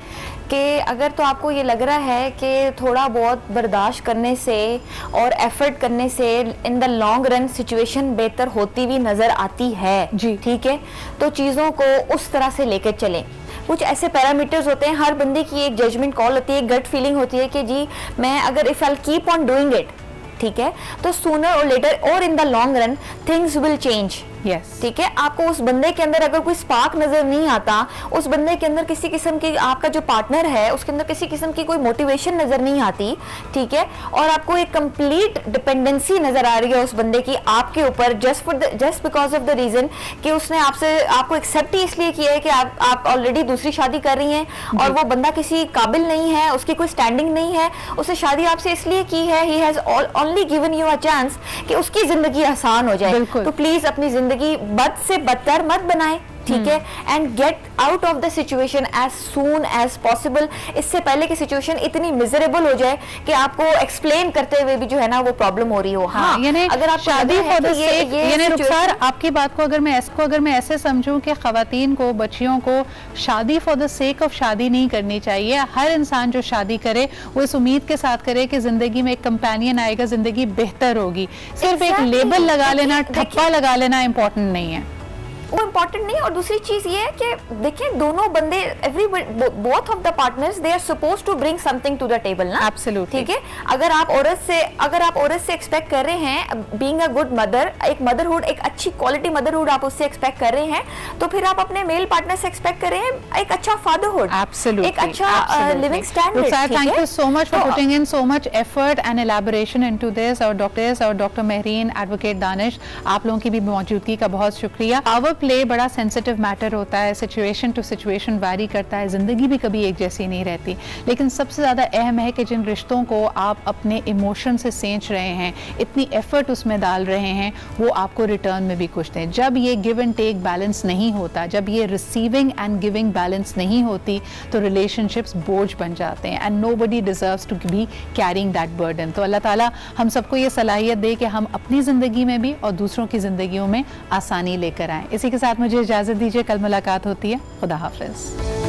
कि अगर तो आपको ये लग रहा है कि थोड़ा बहुत बर्दाश्त करने से और एफर्ट करने से in the long run situation बेहतर होती भी नज़र आती है जी, ठीक है, तो चीज़ों को उस तरह से लेकर चलें। कुछ ऐसे पैरामीटर्स होते हैं, हर बंदे की एक जजमेंट कॉल होती है, एक गट फीलिंग होती है कि जी मैं अगर if I keep on doing it, ठीक है, तो सूनर और लेटर और in the long run things will change. ठीक है, आपको उस बंदे के अंदर अगर कोई स्पार्क नजर नहीं आता, उस बंदे के अंदर किसी किस्म की, आपका जो पार्टनर है उसके अंदर किसी किस्म की कोई मोटिवेशन नजर नहीं आती, ठीक है, और आपको एक कंप्लीट डिपेंडेंसी नजर आ रही है उस बंदे की आपके ऊपर, just because of the reason कि उसने आपको एक्सेप्ट ही इसलिए किया है कि आप ऑलरेडी दूसरी शादी कर रही हैं और वो बंदा किसी काबिल नहीं है, उसकी कोई स्टैंडिंग नहीं है, उसने शादी आपसे इसलिए की है, he has only given you a chance कि उसकी जिंदगी आसान हो जाए। तो प्लीज अपनी जिंदगी बद से बदतर मत बनाएं, ठीक है, and get out of the situation as soon as possible, इससे पहले कि सिचुएशन इतनी मिजरेबल हो जाए कि आपको एक्सप्लेन करते हुए भी जो है ना वो प्रॉब्लम हो रही हो। हाँ, अगर आप शादी फॉर द सेक, यानी रुखसार आपकी बात को अगर मैं ऐसे समझूं कि खवातीन को, बच्चियों को शादी फॉर द सेक ऑफ शादी नहीं करनी चाहिए। हर इंसान जो शादी करे वो इस उम्मीद के साथ करे कि जिंदगी में एक कंपेनियन आएगा, जिंदगी बेहतर होगी। सिर्फ एक लेबल लगा लेना, ठप्पा लगा लेना इम्पोर्टेंट नहीं है, वो इम्पोर्टेंट नहीं। और दूसरी चीज ये है कि देखिए दोनों बंदे, both of the partners they are supposed to bring something to the table ना। एब्सोल्युटली, ठीक है, अगर आप औरत से एक्सपेक्ट कर रहे हैं बीइंग अ गुड मदर, एक मदरहुड, एक अच्छी क्वालिटी मदरहुड आप उससे एक्सपेक्ट कर रहे हैं, तो फिर आप अपने मेल पार्टनर से एक्सपेक्ट कर रहे हैं एक अच्छा फादरहुड, एब्सोल्युटली, एक अच्छा living standard. Thank you so much for putting in so much effort and elaboration into this. और डॉक्टर महरीन, एडवोकेट दानिश, आप लोगों की भी मौजूदगी का बहुत शुक्रिया। पावर प्ले बड़ा सेंसिटिव मैटर होता है, सिचुएशन टू सिचुएशन वैरी करता है, जिंदगी भी कभी एक जैसी नहीं रहती, लेकिन सबसे ज़्यादा अहम है कि जिन रिश्तों को आप अपने इमोशन से सेंच रहे हैं, इतनी एफर्ट उसमें डाल रहे हैं, वो आपको रिटर्न में भी कुछ दें। जब ये गिव एंड टेक बैलेंस नहीं होता, जब ये रिसीविंग एंड गिविंग बैलेंस नहीं होती, तो रिलेशनशिप्स बोझ बन जाते हैं and nobody deserves to be carrying that burden. तो अल्लाह ताला हम सबको ये सलाहियत दे कि हम अपनी ज़िंदगी में भी और दूसरों की ज़िंदगियों में आसानी लेकर आएँ। इसी के साथ मुझे इजाज़त दीजिए, कल मुलाकात होती है। खुदा हाफिज़।